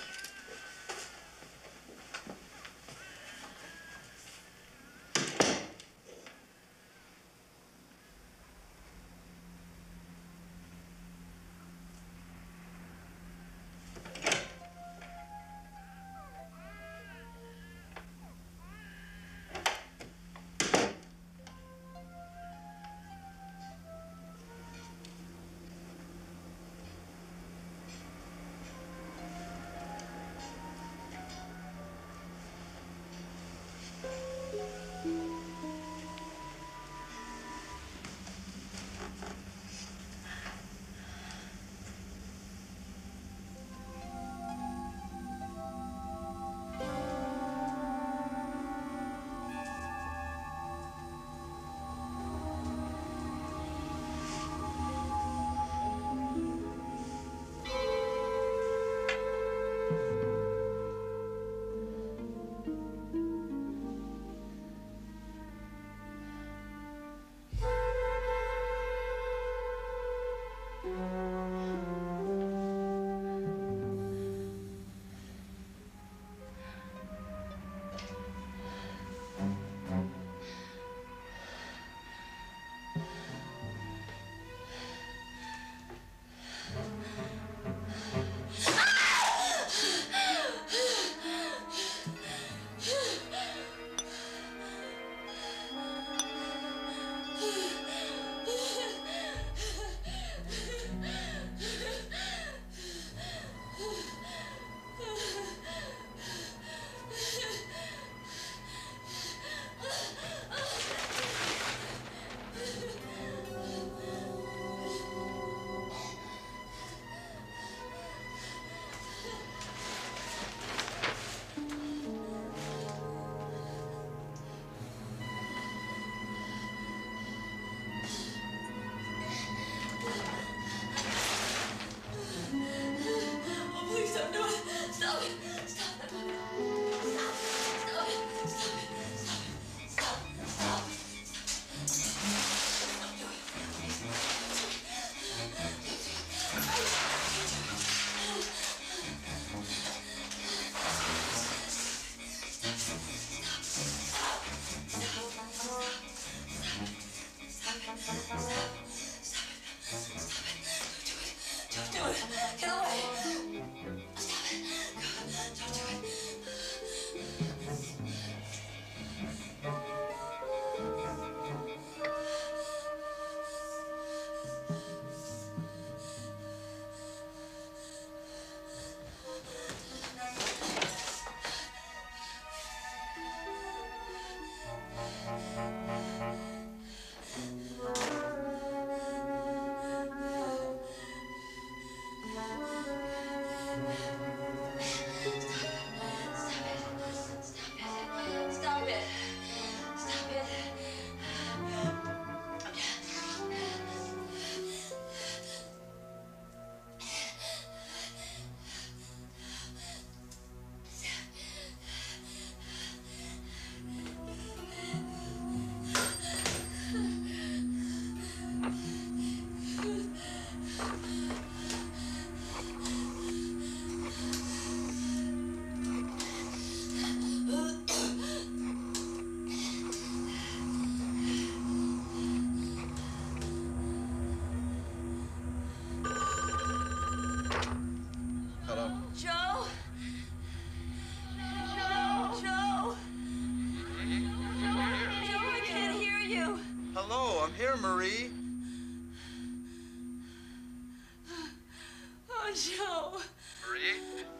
Hello, I'm here, Marie. Oh, Joe. Marie?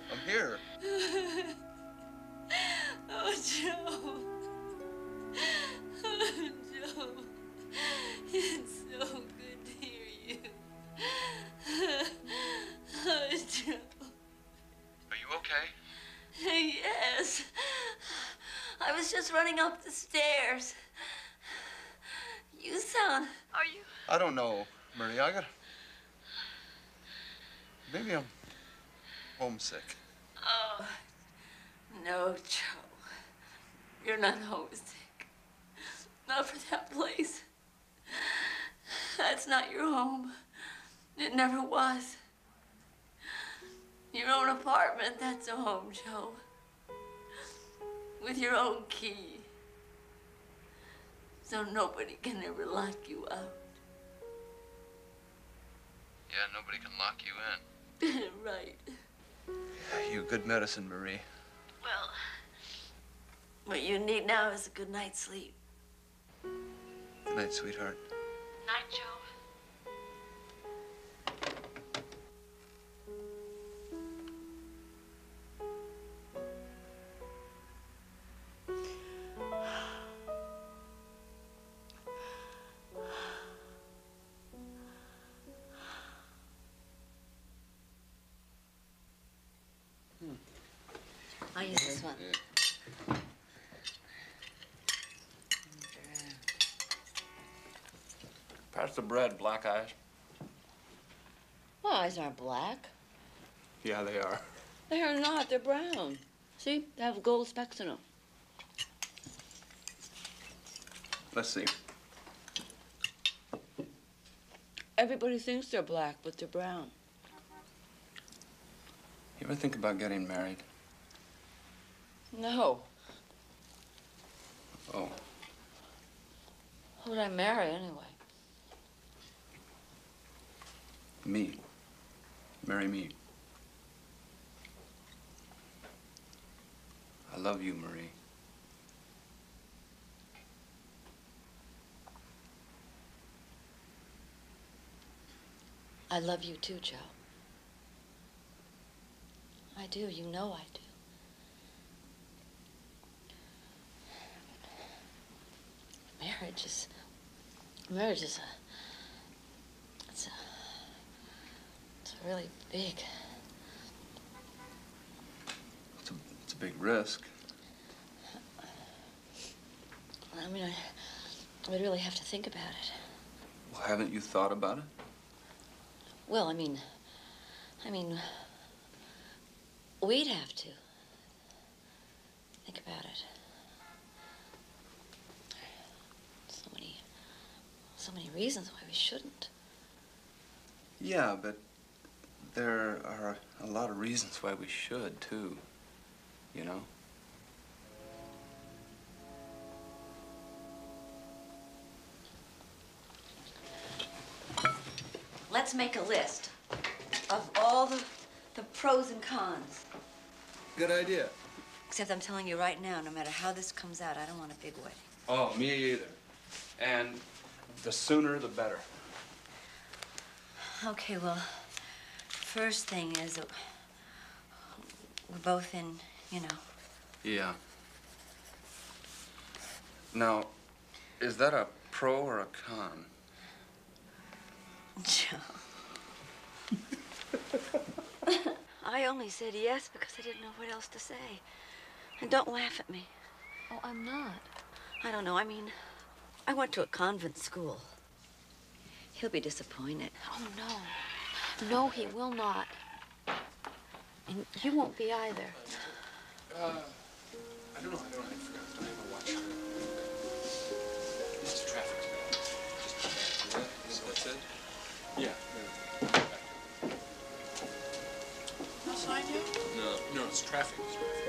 I'm here. Oh, Joe. Oh, Joe. It's so good to hear you. Oh, Joe. Are you okay? Yes. I was just running up the stairs. You sound... Are you... I don't know, Marie. Maybe I'm homesick. Oh, no, Joe. You're not homesick. Not for that place. That's not your home. It never was. Your own apartment, that's a home, Joe. With your own key. So nobody can ever lock you out. Yeah, nobody can lock you in. Right. You good medicine, Marie. Well, what you need now is a good night's sleep. Good night, sweetheart. Night, Joe. I'll use this one. Pass the bread, Black Eyes. My eyes aren't black. Yeah, they are. They are not. They're brown. See? They have gold specks in them. Let's see. Everybody thinks they're black, but they're brown. You ever think about getting married? No. Oh. Who would I marry anyway? Me. Marry me. I love you, Marie. I love you too, Joe. I do. You know I do. Marriage is it's a really big. It's a big risk. I mean, I would really have to think about it. Well, haven't you thought about it? Well, I mean, we'd have to think about it. So many reasons why we shouldn't. Yeah, but there are a lot of reasons why we should, too. You know? Let's make a list of all the pros and cons. Good idea. Except I'm telling you right now, no matter how this comes out, I don't want a big wedding. Oh, me either. And the sooner, the better. Okay, well, first thing is that we're both in, you know. Yeah. Now, is that a pro or a con? Joe. I only said yes because I didn't know what else to say. And don't laugh at me. Oh, I'm not. I don't know. I mean, I went to a convent school. He'll be disappointed. Oh, no. No, he will not. And you won't be either. I don't know. I forgot. I don't have a watch. It's traffic. Is that it? Yeah. No sign yet? No, it's traffic. It's traffic.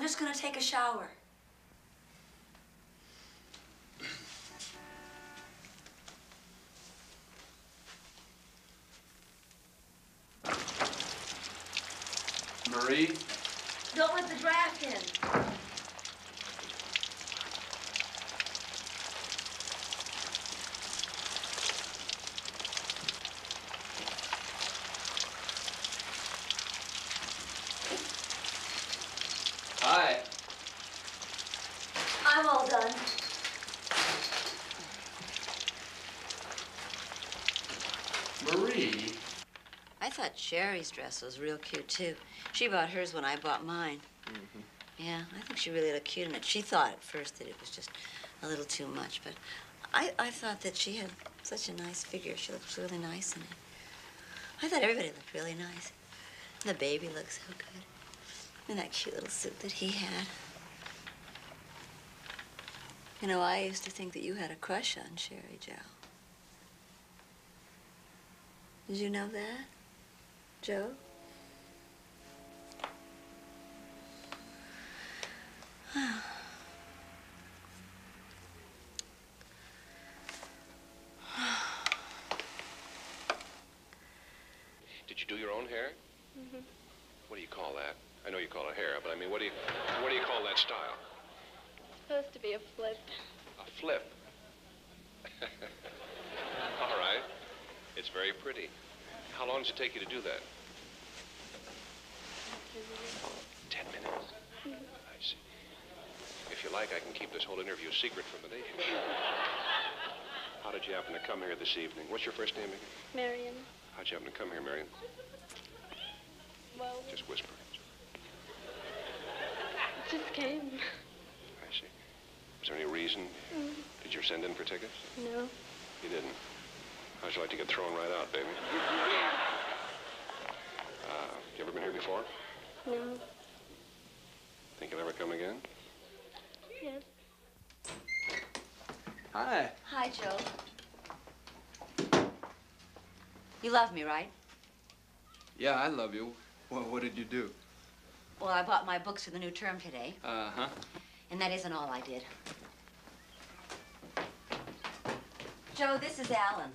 just gonna take a shower. Marie? Don't let the draft in. Hi. I'm all done. Marie? I thought Sherry's dress was real cute, too. She bought hers when I bought mine. Yeah, I think she really looked cute in it. She thought at first that it was just a little too much, but I thought that she had such a nice figure. She looked really nice in it. I thought everybody looked really nice. And the baby looked so good. And that cute little suit that he had. You know, I used to think that you had a crush on Sherry, Joe. Did you know that, Joe? Did you do your own hair? Mm-hmm. What do you call that? I know you call it hair, but I mean, what do you call that style? Supposed to be a flip. A flip. All right. It's very pretty. How long does it take you to do that? 10 minutes. I see. If you like, I can keep this whole interview a secret from the nation. How did you happen to come here this evening? What's your first name again? Marion. How'd you happen to come here, Marion? Well, Just whisper. it just came. I see. Was there any reason? Did you send in for tickets? No. You didn't. How'd you like to get thrown right out, baby? You ever been here before? No. Think you'll ever come again? Yes. Hi. Hi, Joe. You love me, right? Yeah, I love you. Well, what did you do? Well, I bought my books for the new term today. Uh-huh. And that isn't all I did. Joe, this is Alan.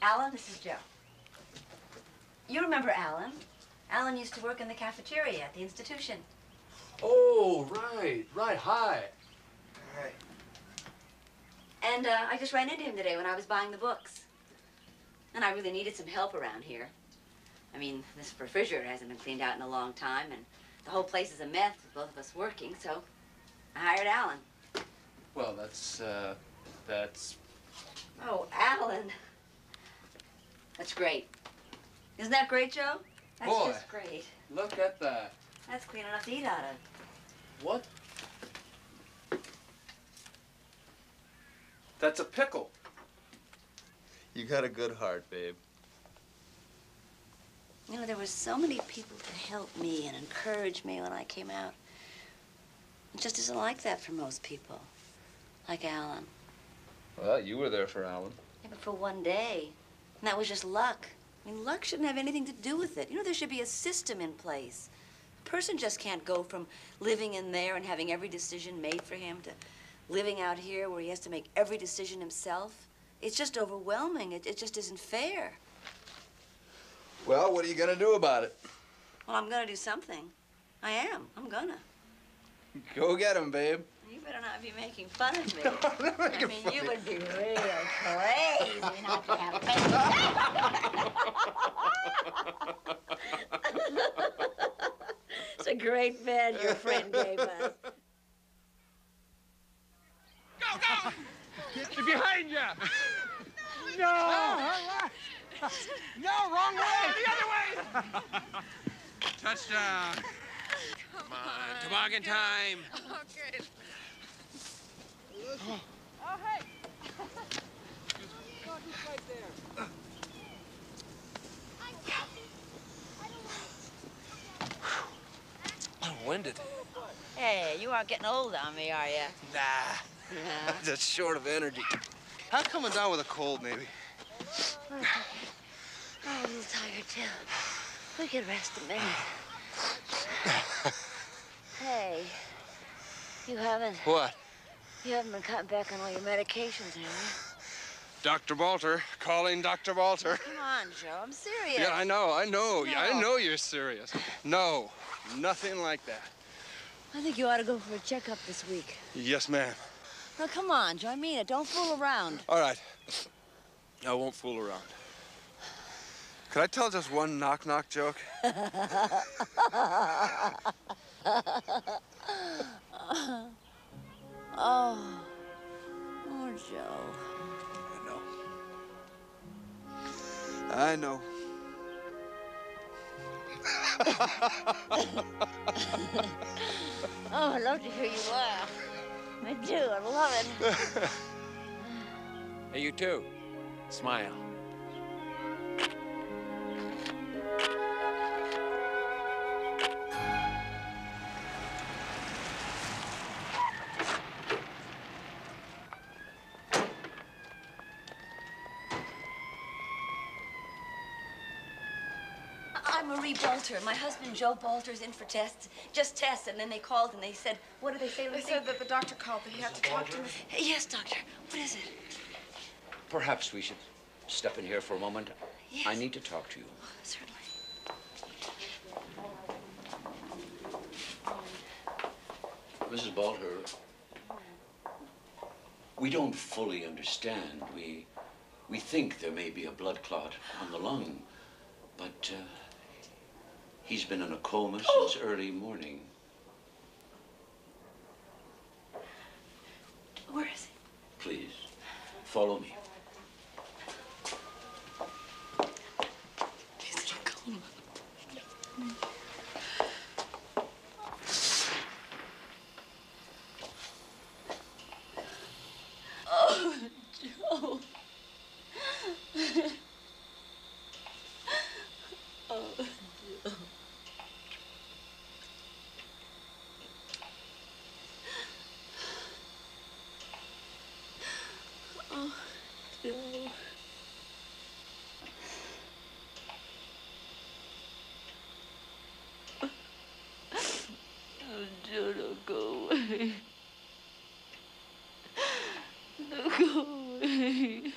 Alan, this is Joe. You remember Alan? Alan used to work in the cafeteria at the institution. Oh, right. Hi. Hey. And I just ran into him today when I was buying the books. And I really needed some help around here. I mean, this refrigerator hasn't been cleaned out in a long time, and the whole place is a mess with both of us working, so I hired Alan. Well, that's... Oh, Alan. That's great. Isn't that great, Joe? That's Boy. just great. Look at that. That's clean enough to eat out of. What? That's a pickle. You got a good heart, babe. You know, there were so many people to help me and encourage me when I came out. It just isn't like that for most people. Like Alan. Well, you were there for Alan. Yeah, but for one day. And that was just luck. I mean, luck shouldn't have anything to do with it. You know, there should be a system in place. A person just can't go from living in there and having every decision made for him to living out here where he has to make every decision himself. It's just overwhelming. It just isn't fair. Well, what are you gonna do about it? Well, I'm gonna do something. I am. I'm gonna. Go get him, babe. You better not be making fun of me. I mean, you would be real crazy not to have It's a great bed your friend gave us. Go! Get behind you! No! No, wrong way! The other way! Touchdown. Come on, toboggan time. Okay. Oh, hey! He's right there. I'm winded. Hey, you aren't getting old on me, are you? Nah. Yeah. Just short of energy. I'm coming down with a cold, maybe. Oh, I'm a little tired, too. We could rest a minute. haven't. What? You haven't been cutting back on all your medications, have you? Dr. Balter. Calling Dr. Balter. Come on, Joe. I'm serious. Yeah, I know. No. Yeah, I know you're serious. No, nothing like that. I think you ought to go for a checkup this week. Yes, ma'am. No, come on, Joe. I mean it. Don't fool around. All right. I won't fool around. Could I tell just one knock-knock joke? Oh, Joe. I know. Oh, I love to hear you laugh. I do. I love it. Hey, you too. Smile. I'm Marie Bolter. My husband, Joe Bolter's in for tests. Just tests. And then they called and they said, what did they say, Lucy? They said that the doctor called, that he had to talk to me. Yes, doctor. What is it? Perhaps we should step in here for a moment. Yes. I need to talk to you. Oh, certainly. Mrs. Balter, we don't fully understand. We think there may be a blood clot on the lung, but he's been in a coma since early morning. Where is he? Please, follow me. He's in a coma. Oh, Joe. Oh, Joe. Oh, Joe. Oh, Joe, don't go away. Don't go away.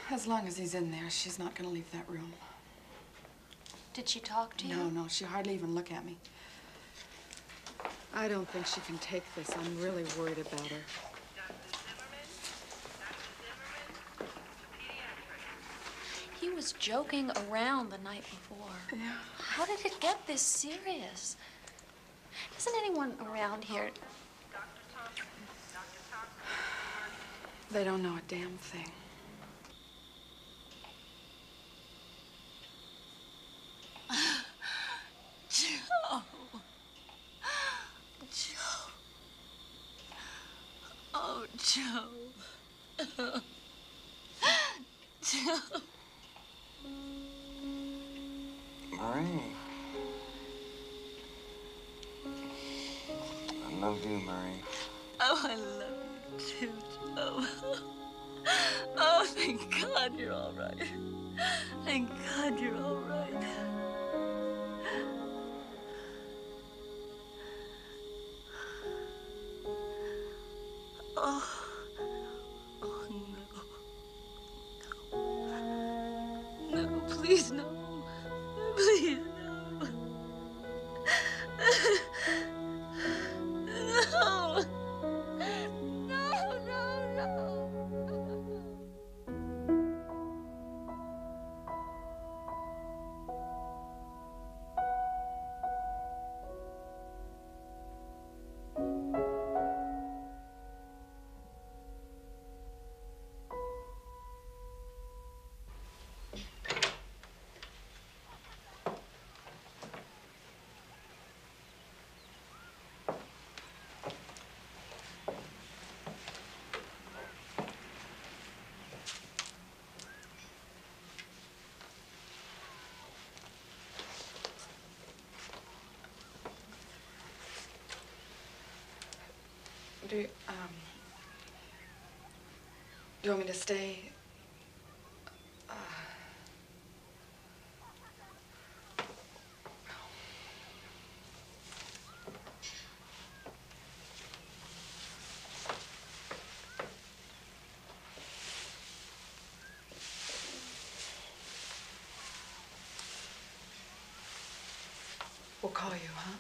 As long as he's in there, she's not going to leave that room. Did she talk to you? No, she hardly even look at me. I don't think she can take this. I'm really worried about her. He was joking around the night before. Yeah. How did it get this serious? Isn't anyone around here? They don't know a damn thing. Joe. Joe. Oh, Joe. Joe. Marie. I love you, Marie. Oh, I love you too, Joe. Oh, thank God you're all right. Thank God you're all right. Oh, oh no. No, please, no. Please, no. No. No, no, no. Do you want me to stay? We'll call you, huh?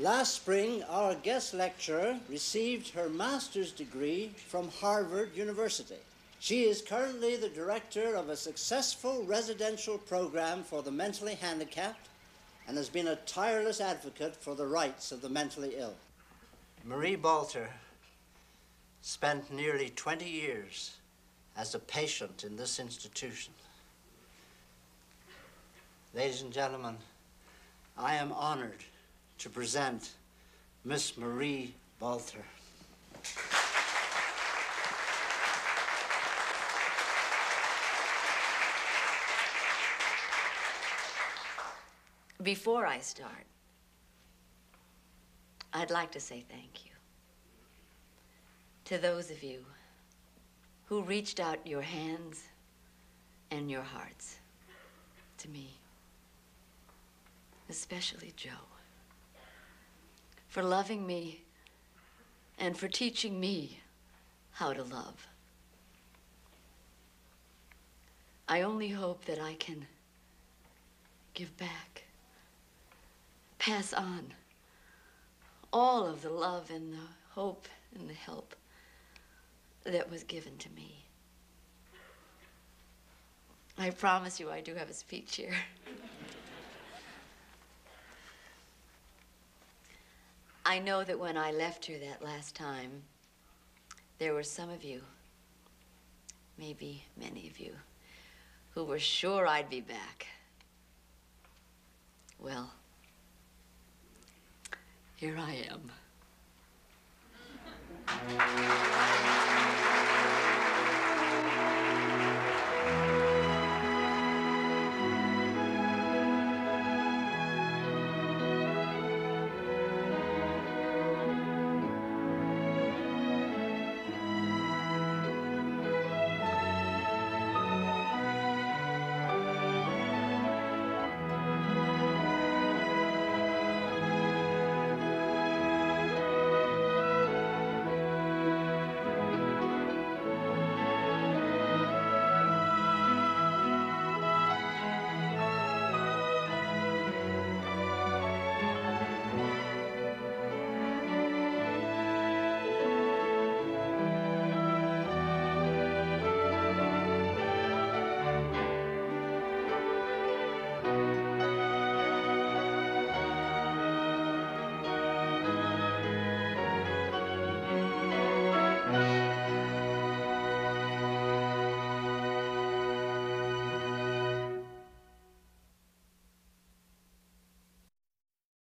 Last spring, our guest lecturer received her master's degree from Harvard University. She is currently the director of a successful residential program for the mentally handicapped and has been a tireless advocate for the rights of the mentally ill. Marie Balter spent nearly 20 years as a patient in this institution. Ladies and gentlemen, I am honored to present Miss Marie Balter. Before I start, I'd like to say thank you to those of you who reached out your hands and your hearts to me, especially Joe, for loving me and for teaching me how to love. I only hope that I can give back, pass on all of the love and the hope and the help that was given to me. I promise you I do have a speech here. I know that when I left here that last time, there were some of you, maybe many of you, who were sure I'd be back. Well, here I am.